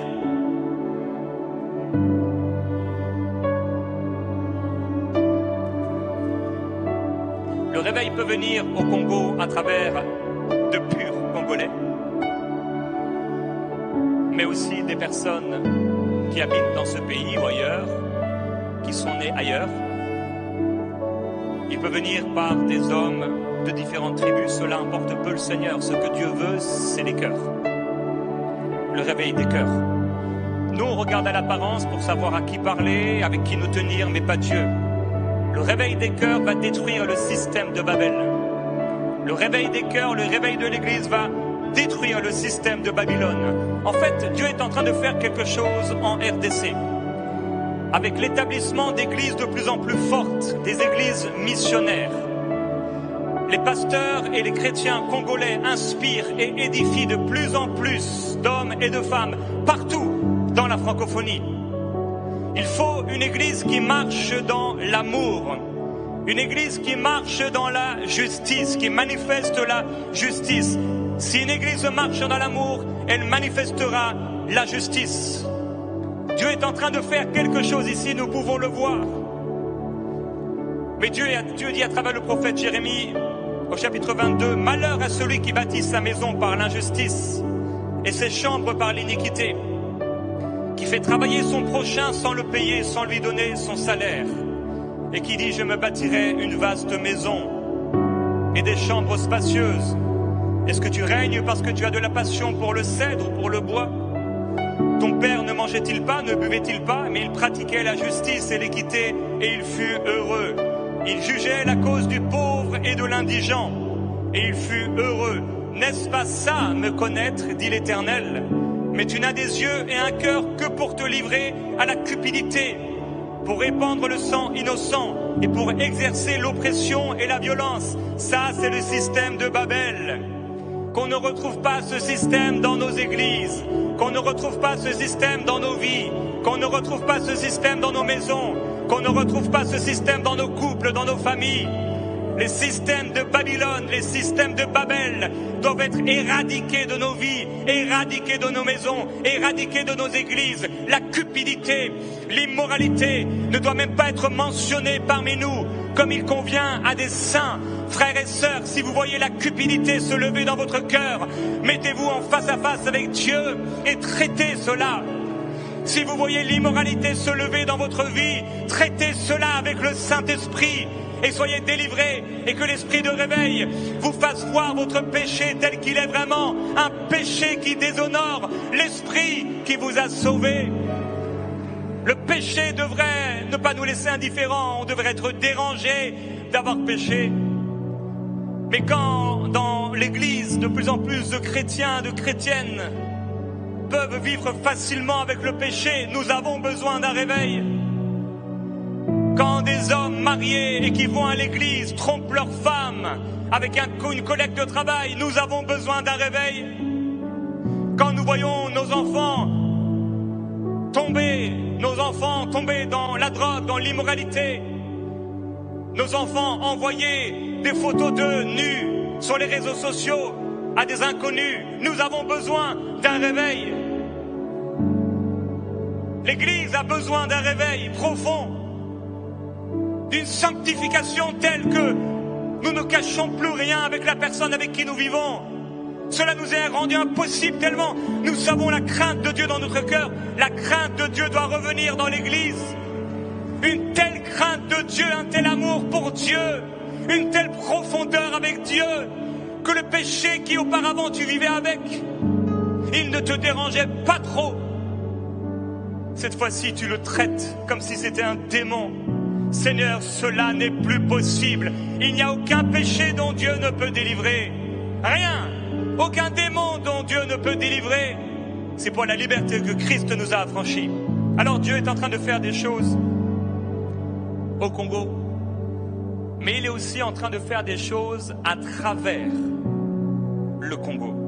Le réveil peut venir au Congo à travers de purs Congolais, mais aussi des personnes qui habitent dans ce pays ou ailleurs, qui sont nés ailleurs. Il peut venir par des hommes de différentes tribus, cela importe peu le Seigneur. Ce que Dieu veut, c'est les cœurs, le réveil des cœurs. Nous, on regarde à l'apparence pour savoir à qui parler, avec qui nous tenir, mais pas Dieu. Le réveil des cœurs va détruire le système de Babel. Le réveil des cœurs, le réveil de l'Église va détruire le système de Babylone. En fait, Dieu est en train de faire quelque chose en RDC. Avec l'établissement d'églises de plus en plus fortes, des églises missionnaires. Les pasteurs et les chrétiens congolais inspirent et édifient de plus en plus d'hommes et de femmes partout dans la francophonie. Il faut une église qui marche dans l'amour. Une église qui marche dans la justice, qui manifeste la justice. Si une église marche dans l'amour, elle manifestera la justice. Dieu est en train de faire quelque chose ici, nous pouvons le voir. Mais Dieu dit à travers le prophète Jérémie, au chapitre 22, « Malheur à celui qui bâtit sa maison par l'injustice et ses chambres par l'iniquité, qui fait travailler son prochain sans le payer, sans lui donner son salaire, et qui dit « Je me bâtirai une vaste maison et des chambres spacieuses. Est-ce que tu règnes parce que tu as de la passion pour le cèdre ou pour le bois? Ton père ne mangeait-il pas, ne buvait-il pas, mais il pratiquait la justice et l'équité, et il fut heureux. Il jugeait la cause du pauvre et de l'indigent, et il fut heureux. N'est-ce pas ça, me connaître, dit l'Éternel? Mais tu n'as des yeux et un cœur que pour te livrer à la cupidité, pour répandre le sang innocent et pour exercer l'oppression et la violence. Ça, c'est le système de Babel. Qu'on ne retrouve pas ce système dans nos églises, qu'on ne retrouve pas ce système dans nos vies, qu'on ne retrouve pas ce système dans nos maisons, qu'on ne retrouve pas ce système dans nos couples, dans nos familles. Les systèmes de Babylone, les systèmes de Babel doivent être éradiqués de nos vies, éradiqués de nos maisons, éradiqués de nos églises. La cupidité, l'immoralité ne doit même pas être mentionnée parmi nous comme il convient à des saints. Frères et sœurs, si vous voyez la cupidité se lever dans votre cœur, mettez-vous en face à face avec Dieu et traitez cela. Si vous voyez l'immoralité se lever dans votre vie, traitez cela avec le Saint-Esprit et soyez délivrés, et que l'esprit de réveil vous fasse voir votre péché tel qu'il est vraiment, un péché qui déshonore l'esprit qui vous a sauvé. Le péché devrait ne pas nous laisser indifférents, on devrait être dérangé d'avoir péché. Mais quand dans l'Église de plus en plus de chrétiens, de chrétiennes peuvent vivre facilement avec le péché, nous avons besoin d'un réveil. Quand des hommes mariés et qui vont à l'église trompent leurs femmes avec une collègue de travail, nous avons besoin d'un réveil. Quand nous voyons nos enfants tomber dans la drogue, dans l'immoralité, nos enfants envoyer des photos d'eux nus sur les réseaux sociaux à des inconnus, nous avons besoin d'un réveil. L'Église a besoin d'un réveil profond, d'une sanctification telle que nous ne cachons plus rien avec la personne avec qui nous vivons. Cela nous est rendu impossible tellement nous savons la crainte de Dieu dans notre cœur. La crainte de Dieu doit revenir dans l'Église. Une telle crainte de Dieu, un tel amour pour Dieu, une telle profondeur avec Dieu, que le péché qui auparavant tu vivais avec, il ne te dérangeait pas trop. Cette fois-ci, tu le traites comme si c'était un démon. Seigneur, cela n'est plus possible. Il n'y a aucun péché dont Dieu ne peut délivrer. Rien. Aucun démon dont Dieu ne peut délivrer. C'est pour la liberté que Christ nous a affranchis. Alors Dieu est en train de faire des choses au Congo. Mais il est aussi en train de faire des choses à travers le Congo.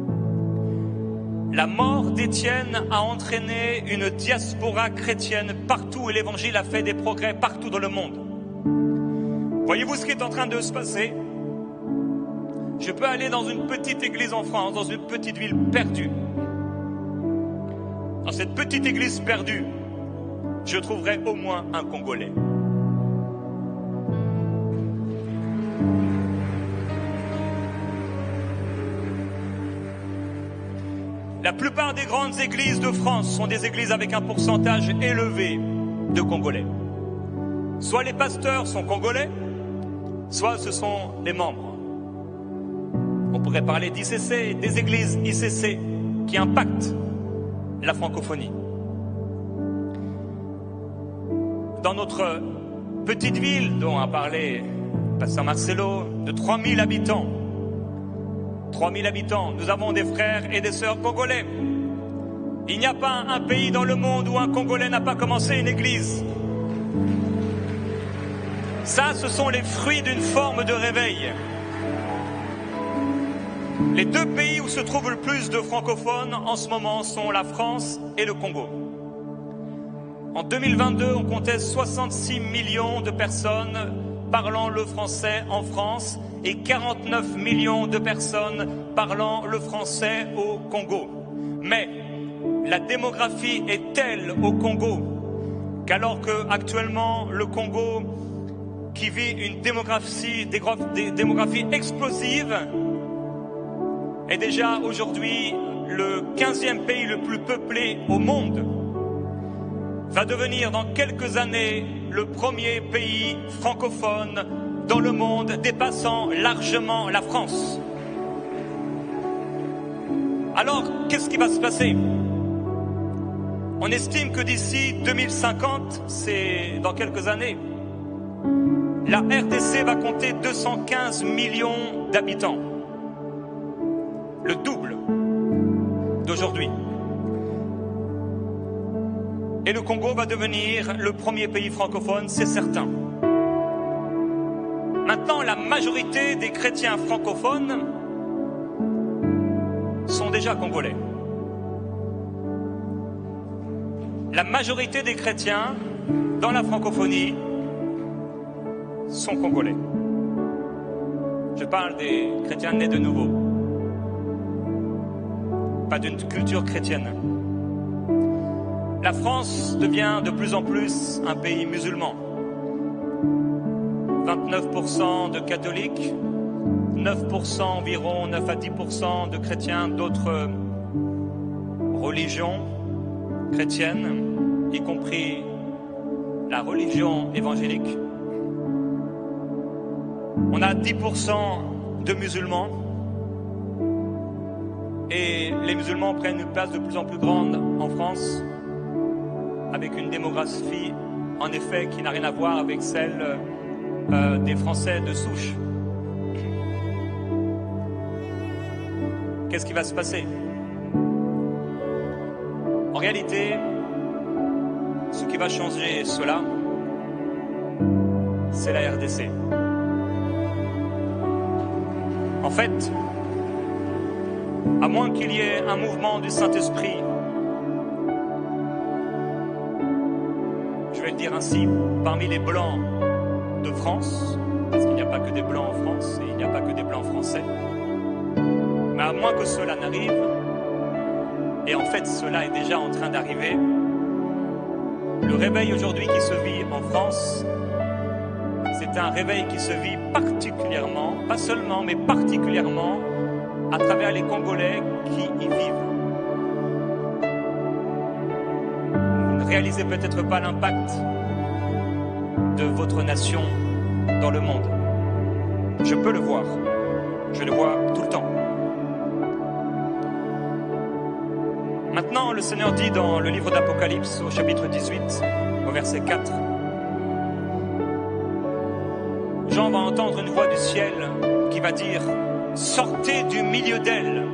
La mort d'Étienne a entraîné une diaspora chrétienne partout et l'évangile a fait des progrès partout dans le monde. Voyez-vous ce qui est en train de se passer? Je peux aller dans une petite église en France, dans une petite ville perdue. Dans cette petite église perdue, je trouverai au moins un Congolais. La plupart des grandes églises de France sont des églises avec un pourcentage élevé de Congolais. Soit les pasteurs sont congolais, soit ce sont les membres. On pourrait parler d'ICC, des églises ICC qui impactent la francophonie. Dans notre petite ville dont a parlé Pasteur Marcelo, de 3000 habitants, 3000 habitants, nous avons des frères et des sœurs congolais. Il n'y a pas un pays dans le monde où un Congolais n'a pas commencé une église. Ça, ce sont les fruits d'une forme de réveil. Les deux pays où se trouve le plus de francophones en ce moment sont la France et le Congo. En 2022, on comptait 66 millions de personnes parlant le français en France et 49 millions de personnes parlant le français au Congo. Mais la démographie est telle au Congo qu'alors que actuellement le Congo qui vit une démographie explosive, est déjà aujourd'hui le 15e pays le plus peuplé au monde, va devenir dans quelques années le premier pays francophone dans le monde, dépassant largement la France. Alors, qu'est-ce qui va se passer? On estime que d'ici 2050, c'est dans quelques années, la RDC va compter 215 millions d'habitants. Le double d'aujourd'hui. Et le Congo va devenir le premier pays francophone, c'est certain. Maintenant, la majorité des chrétiens francophones sont déjà congolais. La majorité des chrétiens dans la francophonie sont congolais. Je parle des chrétiens nés de nouveau, pas d'une culture chrétienne. La France devient de plus en plus un pays musulman. 29% de catholiques, 9% environ, 9 à 10% de chrétiens d'autres religions chrétiennes, y compris la religion évangélique. On a 10% de musulmans et les musulmans prennent une place de plus en plus grande en France, avec une démographie en effet qui n'a rien à voir avec celle des Français de souche. Qu'est-ce qui va se passer? En réalité, ce qui va changer cela, c'est la RDC. En fait, à moins qu'il y ait un mouvement du Saint-Esprit, je vais le dire ainsi, parmi les Blancs de France, parce qu'il n'y a pas que des Blancs en France et il n'y a pas que des Blancs français, mais à moins que cela n'arrive, et en fait cela est déjà en train d'arriver, le réveil aujourd'hui qui se vit en France, c'est un réveil qui se vit particulièrement, pas seulement, mais particulièrement à travers les Congolais qui y vivent. Vous ne réalisez peut-être pas l'impact de votre nation dans le monde. Je peux le voir. Je le vois tout le temps. Maintenant, le Seigneur dit dans le livre d'Apocalypse, au chapitre 18, au verset 4, Jean va entendre une voix du ciel qui va dire « Sortez du milieu d'elle »,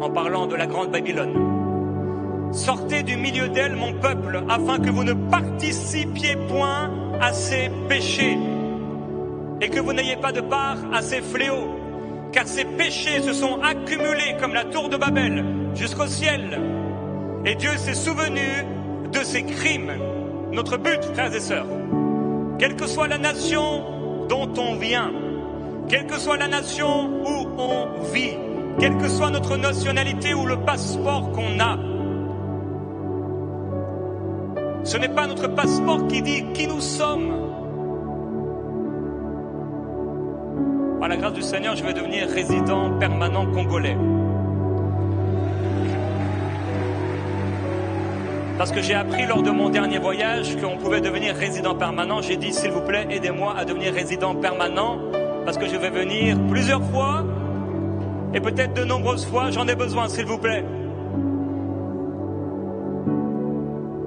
en parlant de la grande Babylone. « Sortez du milieu d'elle, mon peuple, afin que vous ne participiez point à ses péchés et que vous n'ayez pas de part à ses fléaux, car ces péchés se sont accumulés comme la tour de Babel jusqu'au ciel. Et Dieu s'est souvenu de ses crimes. » Notre but, frères et sœurs, quelle que soit la nation dont on vient, quelle que soit la nation où on vit, quelle que soit notre nationalité ou le passeport qu'on a, ce n'est pas notre passeport qui dit qui nous sommes. Par la grâce du Seigneur, je vais devenir résident permanent congolais. Parce que j'ai appris lors de mon dernier voyage qu'on pouvait devenir résident permanent. J'ai dit, s'il vous plaît, aidez-moi à devenir résident permanent, parce que je vais venir plusieurs fois, et peut-être de nombreuses fois, j'en ai besoin, s'il vous plaît.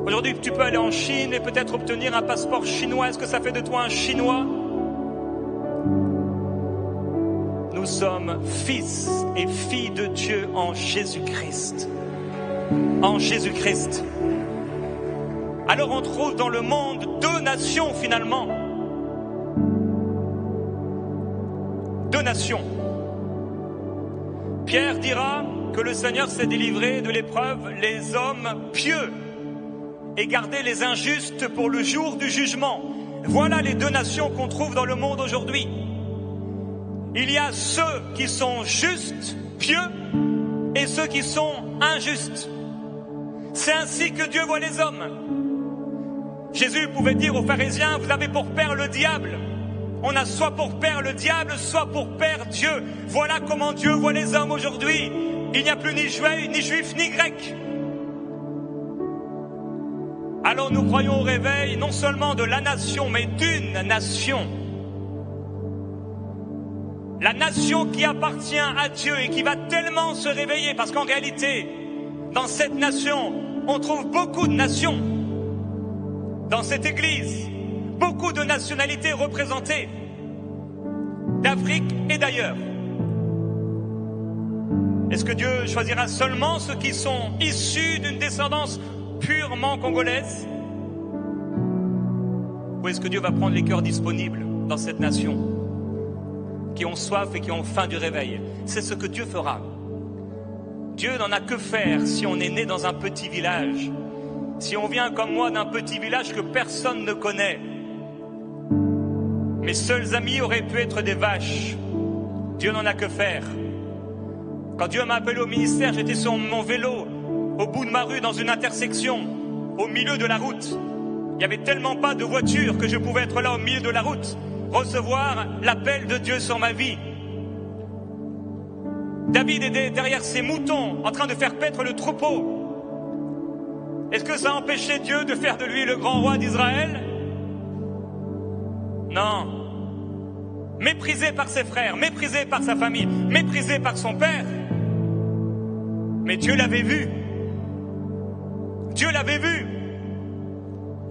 Aujourd'hui, tu peux aller en Chine et peut-être obtenir un passeport chinois. Est-ce que ça fait de toi un Chinois? Nous sommes fils et filles de Dieu en Jésus-Christ. En Jésus-Christ. Alors on trouve dans le monde deux nations finalement. Deux nations. Pierre dira que le Seigneur s'est délivré de l'épreuve les hommes pieux et gardé les injustes pour le jour du jugement. Voilà les deux nations qu'on trouve dans le monde aujourd'hui. Il y a ceux qui sont justes, pieux, et ceux qui sont injustes. C'est ainsi que Dieu voit les hommes. Jésus pouvait dire aux pharisiens, vous avez pour père le diable, On a soit pour père le diable, soit pour père Dieu. Voilà comment Dieu voit les hommes aujourd'hui. Il n'y a plus ni juif, ni grec. Alors nous croyons au réveil non seulement de la nation, mais d'une nation. La nation qui appartient à Dieu et qui va tellement se réveiller, parce qu'en réalité, dans cette nation, on trouve beaucoup de nations. Dans cette église, beaucoup de nationalités représentées, d'Afrique et d'ailleurs. Est-ce que Dieu choisira seulement ceux qui sont issus d'une descendance purement congolaise? Ou est-ce que Dieu va prendre les cœurs disponibles dans cette nation, qui ont soif et qui ont faim du réveil? C'est ce que Dieu fera. Dieu n'en a que faire si on est né dans un petit village, si on vient comme moi d'un petit village que personne ne connaît. Mes seuls amis auraient pu être des vaches. Dieu n'en a que faire. Quand Dieu m'a appelé au ministère, j'étais sur mon vélo, au bout de ma rue, dans une intersection, au milieu de la route. Il n'y avait tellement pas de voiture que je pouvais être là au milieu de la route, recevoir l'appel de Dieu sur ma vie. David était derrière ses moutons, en train de faire paître le troupeau. Est-ce que ça a empêché Dieu de faire de lui le grand roi d'Israël? Non. Méprisé par ses frères, méprisé par sa famille, méprisé par son père. Mais Dieu l'avait vu. Dieu l'avait vu.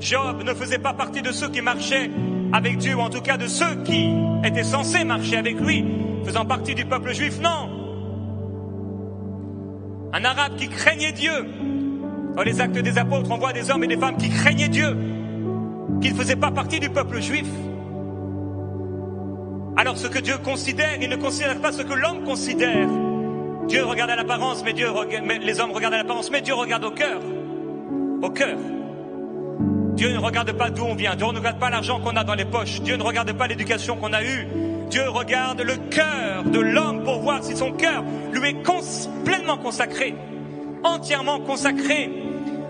Job ne faisait pas partie de ceux qui marchaient avec Dieu, ou en tout cas de ceux qui étaient censés marcher avec lui, faisant partie du peuple juif, non. Un arabe qui craignait Dieu. Dans les Actes des Apôtres, on voit des hommes et des femmes qui craignaient Dieu, qui ne faisaient pas partie du peuple juif. Alors ce que Dieu considère, il ne considère pas ce que l'homme considère. Dieu regarde à l'apparence, mais les hommes regardent à l'apparence, mais Dieu regarde au cœur. Au cœur. Dieu ne regarde pas d'où on vient. Dieu ne regarde pas l'argent qu'on a dans les poches. Dieu ne regarde pas l'éducation qu'on a eue. Dieu regarde le cœur de l'homme pour voir si son cœur lui est pleinement consacré, entièrement consacré.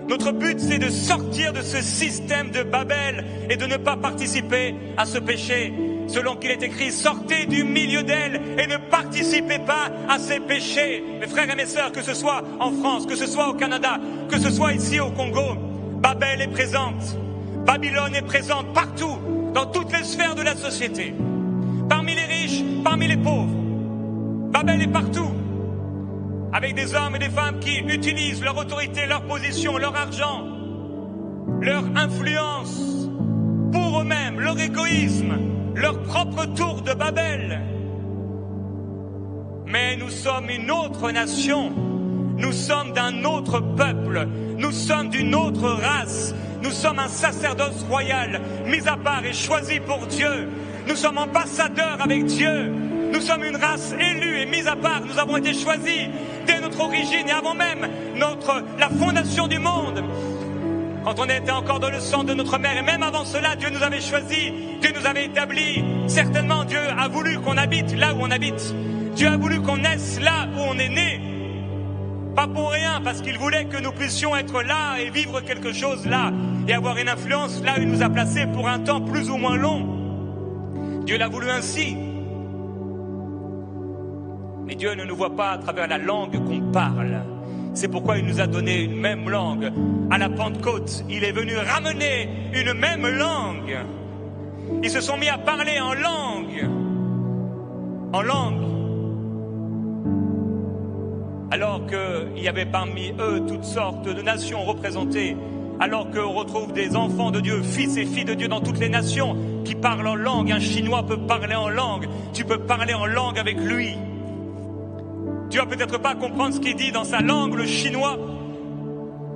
Notre but, c'est de sortir de ce système de Babel et de ne pas participer à ce péché. Selon qu'il est écrit, sortez du milieu d'elle et ne participez pas à ces péchés. Mes frères et mes sœurs, que ce soit en France, que ce soit au Canada, que ce soit ici au Congo, Babel est présente. Babylone est présente partout, dans toutes les sphères de la société. Parmi les riches, parmi les pauvres. Babel est partout. Avec des hommes et des femmes qui utilisent leur autorité, leur position, leur argent, leur influence pour eux-mêmes, leur égoïsme, leur propre tour de Babel. Mais nous sommes une autre nation, nous sommes d'un autre peuple, nous sommes d'une autre race, nous sommes un sacerdoce royal, mis à part et choisi pour Dieu. Nous sommes ambassadeurs avec Dieu. Nous sommes une race élue et mise à part. Nous avons été choisis dès notre origine et avant même la fondation du monde. Quand on était encore dans le sang de notre mère, et même avant cela, Dieu nous avait choisis, Dieu nous avait établis. Certainement, Dieu a voulu qu'on habite là où on habite. Dieu a voulu qu'on naisse là où on est né. Pas pour rien, parce qu'il voulait que nous puissions être là et vivre quelque chose là, et avoir une influence là où il nous a placés pour un temps plus ou moins long. Dieu l'a voulu ainsi. Mais Dieu ne nous voit pas à travers la langue qu'on parle. C'est pourquoi il nous a donné une même langue. À la Pentecôte, il est venu ramener une même langue. Ils se sont mis à parler en langue. En langue. Alors qu'il y avait parmi eux toutes sortes de nations représentées. Alors qu'on retrouve des enfants de Dieu, fils et filles de Dieu dans toutes les nations qui parlent en langue. Un Chinois peut parler en langue. Tu peux parler en langue avec lui. Tu vas peut-être pas comprendre ce qu'il dit dans sa langue, le chinois,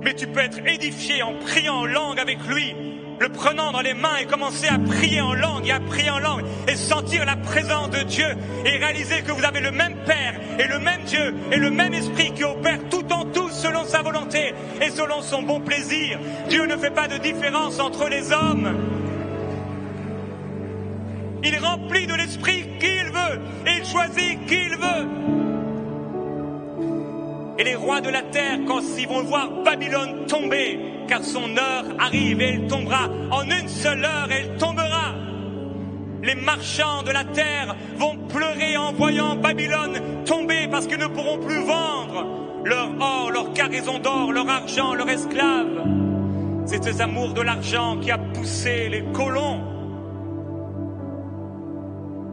mais tu peux être édifié en priant en langue avec lui, le prenant dans les mains et commencer à prier en langue et à prier en langue et sentir la présence de Dieu et réaliser que vous avez le même Père et le même Dieu et le même Esprit qui opère tout en tous selon sa volonté et selon son bon plaisir. Dieu ne fait pas de différence entre les hommes. Il remplit de l'Esprit qui il veut et il choisit qui il veut. Et les rois de la terre, quand ils vont voir Babylone tomber, car son heure arrive et elle tombera en une seule heure, elle tombera. Les marchands de la terre vont pleurer en voyant Babylone tomber parce qu'ils ne pourront plus vendre leur or, leur cargaison d'or, leur argent, leurs esclaves. C'est cet amour de l'argent qui a poussé les colons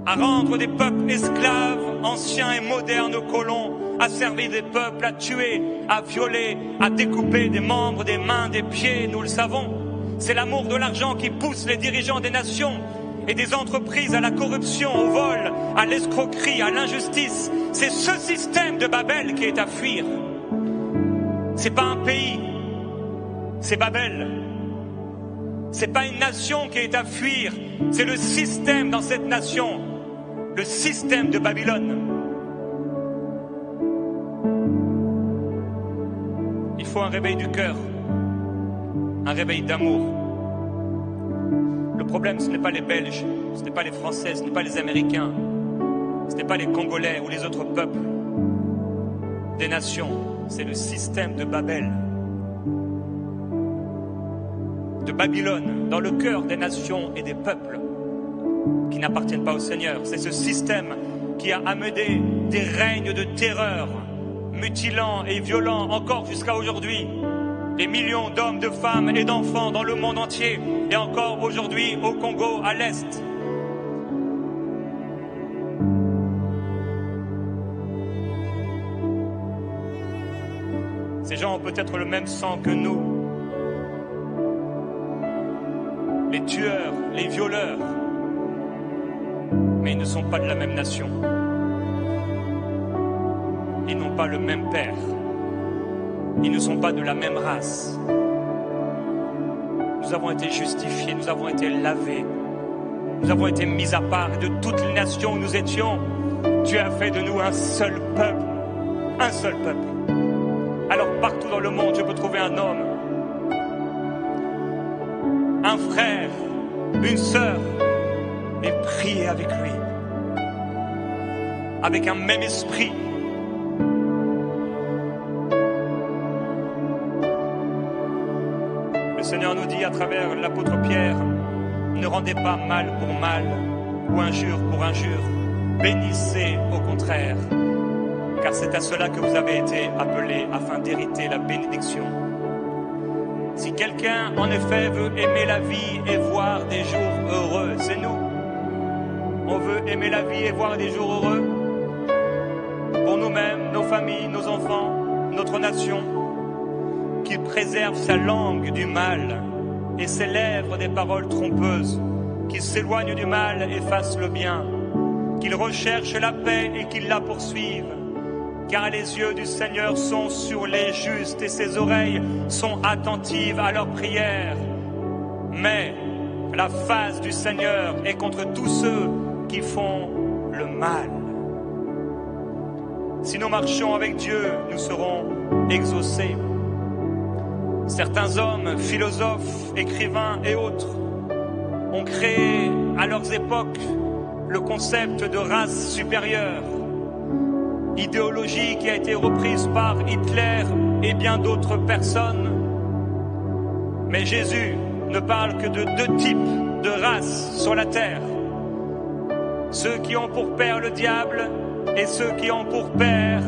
à rendre des peuples esclaves, anciens et modernes colons, à servir des peuples, à tuer, à violer, à découper des membres, des mains, des pieds, nous le savons. C'est l'amour de l'argent qui pousse les dirigeants des nations et des entreprises à la corruption, au vol, à l'escroquerie, à l'injustice. C'est ce système de Babel qui est à fuir. C'est pas un pays, c'est Babel. C'est pas une nation qui est à fuir, c'est le système dans cette nation, le système de Babylone. Il faut un réveil du cœur, un réveil d'amour. Le problème, ce n'est pas les Belges, ce n'est pas les Français, ce n'est pas les Américains, ce n'est pas les Congolais ou les autres peuples des nations, c'est le système de Babel, de Babylone, dans le cœur des nations et des peuples qui n'appartiennent pas au Seigneur. C'est ce système qui a amené des règnes de terreur, mutilants et violents encore jusqu'à aujourd'hui. Des millions d'hommes, de femmes et d'enfants dans le monde entier, et encore aujourd'hui au Congo, à l'Est. Ces gens ont peut-être le même sang que nous. Les tueurs, les violeurs, mais ils ne sont pas de la même nation. Ils n'ont pas le même père. Ils ne sont pas de la même race. Nous avons été justifiés, nous avons été lavés, nous avons été mis à part de toutes les nations où nous étions. Tu as fait de nous un seul peuple, un seul peuple. Alors partout dans le monde, je peux trouver un homme, un frère, une sœur, et prier avec lui, avec un même esprit. Le Seigneur nous dit à travers l'apôtre Pierre, ne rendez pas mal pour mal ou injure pour injure, bénissez au contraire, car c'est à cela que vous avez été appelés afin d'hériter la bénédiction. Si quelqu'un en effet veut aimer la vie et voir des jours heureux, c'est nous. On veut aimer la vie et voir des jours heureux pour nous-mêmes, nos familles, nos enfants, notre nation. Qu'il préserve sa langue du mal et ses lèvres des paroles trompeuses, qu'il s'éloigne du mal et fasse le bien, qu'il recherche la paix et qu'il la poursuive, car les yeux du Seigneur sont sur les justes et ses oreilles sont attentives à leurs prières. Mais la face du Seigneur est contre tous ceux qui font le mal. Si nous marchons avec Dieu, nous serons exaucés. Certains hommes, philosophes, écrivains et autres, ont créé à leurs époques le concept de race supérieure, idéologie qui a été reprise par Hitler et bien d'autres personnes. Mais Jésus ne parle que de deux types de races sur la terre. Ceux qui ont pour père le diable et ceux qui ont pour père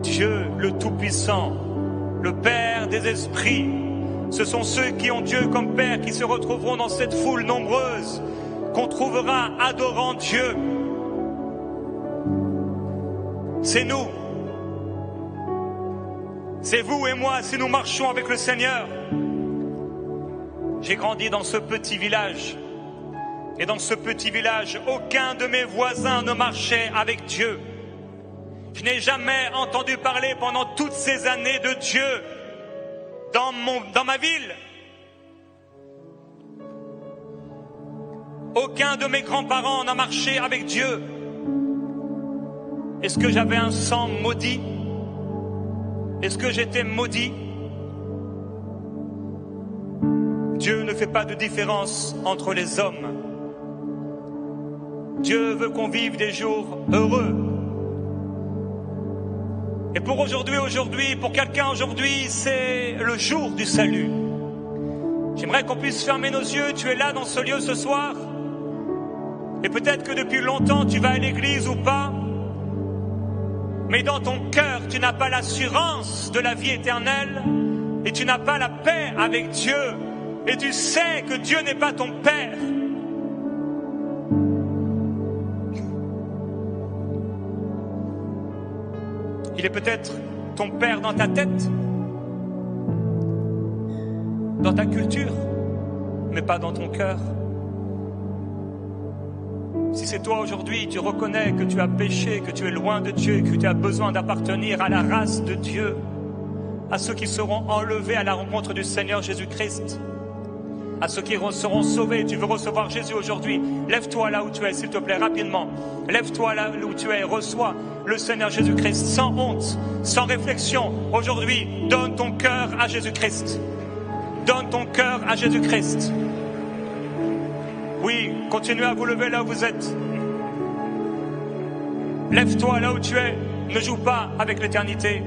Dieu le Tout-Puissant, le Père des esprits. Ce sont ceux qui ont Dieu comme Père qui se retrouveront dans cette foule nombreuse qu'on trouvera adorant Dieu. C'est nous. C'est vous et moi si nous marchons avec le Seigneur. J'ai grandi dans ce petit village. Et dans ce petit village, aucun de mes voisins ne marchait avec Dieu. Je n'ai jamais entendu parler pendant toutes ces années de Dieu dans ma ville. Aucun de mes grands-parents n'a marché avec Dieu. Est-ce que j'avais un sang maudit? Est-ce que j'étais maudit? Dieu ne fait pas de différence entre les hommes. Dieu veut qu'on vive des jours heureux. Et pour aujourd'hui, pour quelqu'un aujourd'hui, c'est le jour du salut. J'aimerais qu'on puisse fermer nos yeux. Tu es là dans ce lieu ce soir. Et peut-être que depuis longtemps tu vas à l'église ou pas, mais dans ton cœur tu n'as pas l'assurance de la vie éternelle et tu n'as pas la paix avec Dieu et tu sais que Dieu n'est pas ton Père. Il est peut-être ton Père dans ta tête, dans ta culture, mais pas dans ton cœur. Si c'est toi aujourd'hui, tu reconnais que tu as péché, que tu es loin de Dieu, que tu as besoin d'appartenir à la race de Dieu, à ceux qui seront enlevés à la rencontre du Seigneur Jésus-Christ, à ceux qui seront sauvés, tu veux recevoir Jésus aujourd'hui, lève-toi là où tu es, s'il te plaît, rapidement. Lève-toi là où tu es, reçois le Seigneur Jésus-Christ, sans honte, sans réflexion. Aujourd'hui, donne ton cœur à Jésus-Christ. Donne ton cœur à Jésus-Christ. Oui, continuez à vous lever là où vous êtes. Lève-toi là où tu es. Ne joue pas avec l'éternité.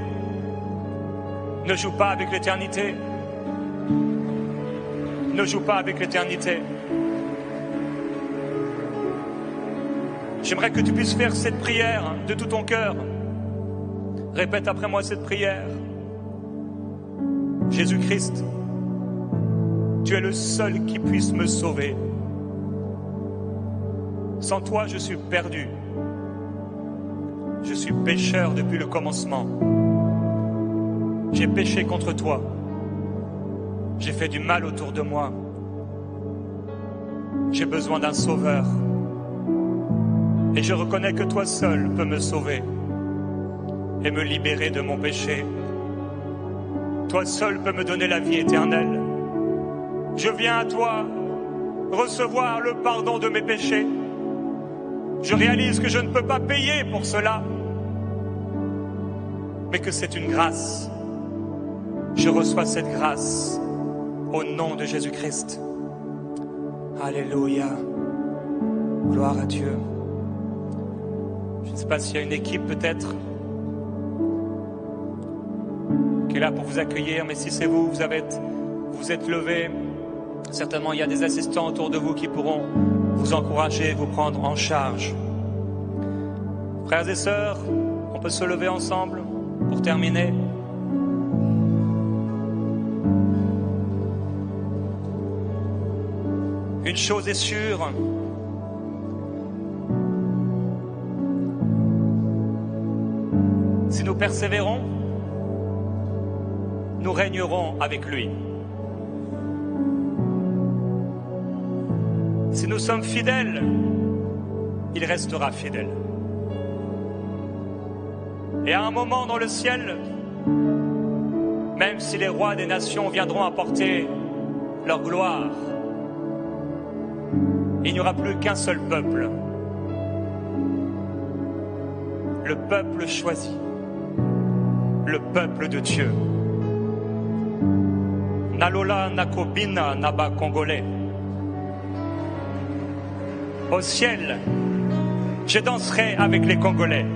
Ne joue pas avec l'éternité. Ne joue pas avec l'éternité. J'aimerais que tu puisses faire cette prière de tout ton cœur. Répète après moi cette prière. Jésus-Christ, tu es le seul qui puisse me sauver. Sans toi, je suis perdu. Je suis pécheur depuis le commencement. J'ai péché contre toi. J'ai fait du mal autour de moi. J'ai besoin d'un sauveur. Et je reconnais que toi seul peux me sauver et me libérer de mon péché. Toi seul peux me donner la vie éternelle. Je viens à toi recevoir le pardon de mes péchés. Je réalise que je ne peux pas payer pour cela, mais que c'est une grâce. Je reçois cette grâce au nom de Jésus-Christ. Alléluia. Gloire à Dieu. Je ne sais pas s'il y a une équipe peut-être qui est là pour vous accueillir, mais si c'est vous, vous êtes levés, certainement il y a des assistants autour de vous qui pourront vous encourager, vous prendre en charge. Frères et sœurs, on peut se lever ensemble pour terminer. Une chose est sûre, si nous persévérons, nous régnerons avec lui. Si nous sommes fidèles, il restera fidèle. Et à un moment dans le ciel, même si les rois des nations viendront apporter leur gloire, il n'y aura plus qu'un seul peuple. Le peuple choisi. Le peuple de Dieu. Nalola Nakobina Naba Congolais. Au ciel, je danserai avec les Congolais.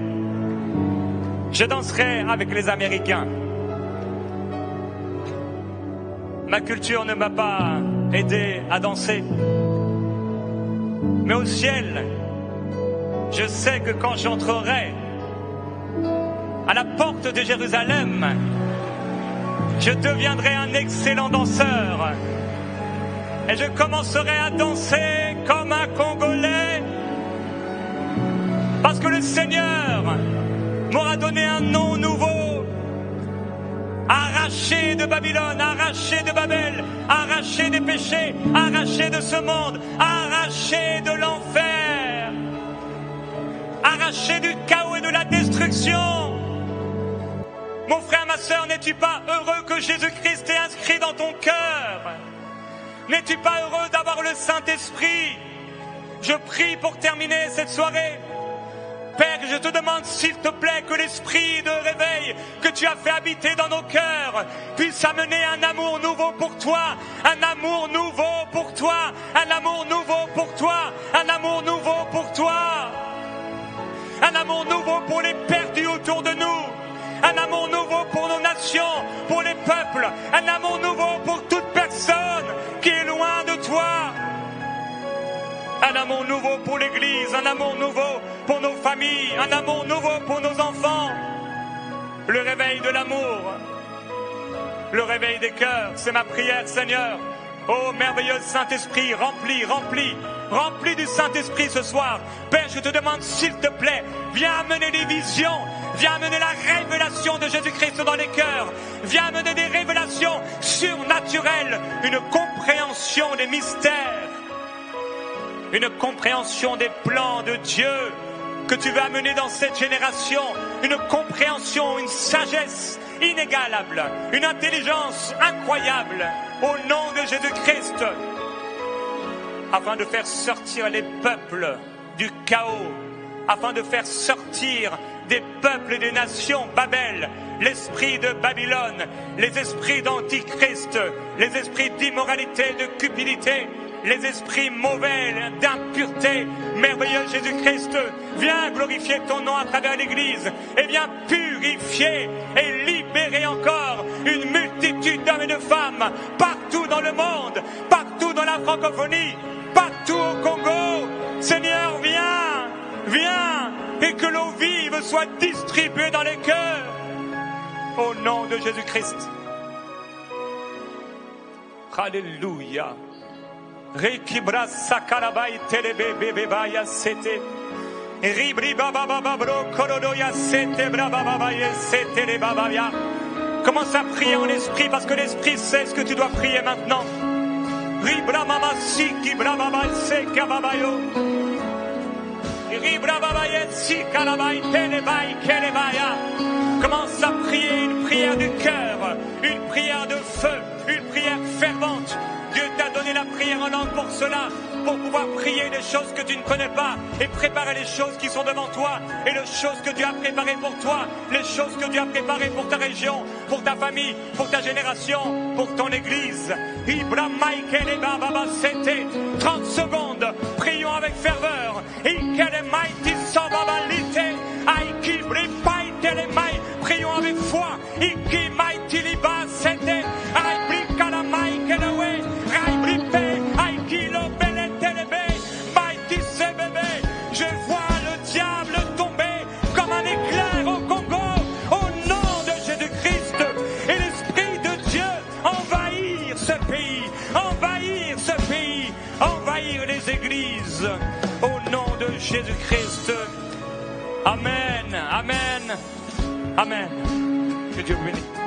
Je danserai avec les Américains. Ma culture ne m'a pas aidé à danser. Mais au ciel, je sais que quand j'entrerai à la porte de Jérusalem, je deviendrai un excellent danseur. Et je commencerai à danser comme un Congolais. Parce que le Seigneur m'aura donné un nom nouveau. Arraché de Babylone, arraché de Babel, arraché des péchés, arraché de ce monde, arraché de l'enfer, arraché du chaos et de la destruction. Mon frère, ma sœur, n'es-tu pas heureux que Jésus-Christ t'ait inscrit dans ton cœur? N'es-tu pas heureux d'avoir le Saint-Esprit? Je prie pour terminer cette soirée. Père, je te demande s'il te plaît que l'esprit de réveil que tu as fait habiter dans nos cœurs puisse amener un amour nouveau pour toi, un amour nouveau pour toi, un amour nouveau pour toi, un amour nouveau pour toi, un amour nouveau pour les perdus autour de nous, un amour nouveau pour nos nations, pour les peuples, un amour nouveau pour toute personne qui est loin de toi. Un amour nouveau pour l'Église, un amour nouveau pour nos familles, un amour nouveau pour nos enfants. Le réveil de l'amour, le réveil des cœurs, c'est ma prière, Seigneur. Oh, merveilleux Saint-Esprit, remplis du Saint-Esprit ce soir. Père, je te demande, s'il te plaît, viens amener des visions, viens amener la révélation de Jésus-Christ dans les cœurs, viens amener des révélations surnaturelles, une compréhension des mystères, une compréhension des plans de Dieu que tu veux amener dans cette génération, une compréhension, une sagesse inégalable, une intelligence incroyable, au nom de Jésus-Christ, afin de faire sortir les peuples du chaos, afin de faire sortir des peuples et des nations Babel, l'esprit de Babylone, les esprits d'antichrist, les esprits d'immoralité, de cupidité, les esprits mauvais, d'impureté. Merveilleux Jésus-Christ, viens glorifier ton nom à travers l'Église et viens purifier et libérer encore une multitude d'hommes et de femmes partout dans le monde, partout dans la francophonie, partout au Congo. Seigneur, viens et que l'eau vive soit distribuée dans les cœurs au nom de Jésus-Christ. Alléluia. Rekibra sakarabai telebe bebebaya sete. Ribri baba baba bro korodoya sete braba baba sete le babaya. Commence à prier en esprit parce que l'esprit sait ce que tu dois prier maintenant. Ribra mama siki braba baba seka babayo. Ribra baba sika labai telebai kelebaya. Commence à prier une prière du cœur, une prière de feu, une prière fervente. Dieu t'a donné la prière en langue pour cela, pour pouvoir prier les choses que tu ne connais pas et préparer les choses qui sont devant toi et les choses que Dieu a préparées pour toi, les choses que Dieu a préparées pour ta région, pour ta famille, pour ta génération, pour ton église. 30 secondes, prions avec ferveur. Prions avec foi. Je vois le diable tomber comme un éclair au Congo au nom de Jésus-Christ et l'Esprit de Dieu envahir ce pays, envahir les églises au nom de Jésus-Christ. Amen, amen, amen. Que Dieu vous bénisse.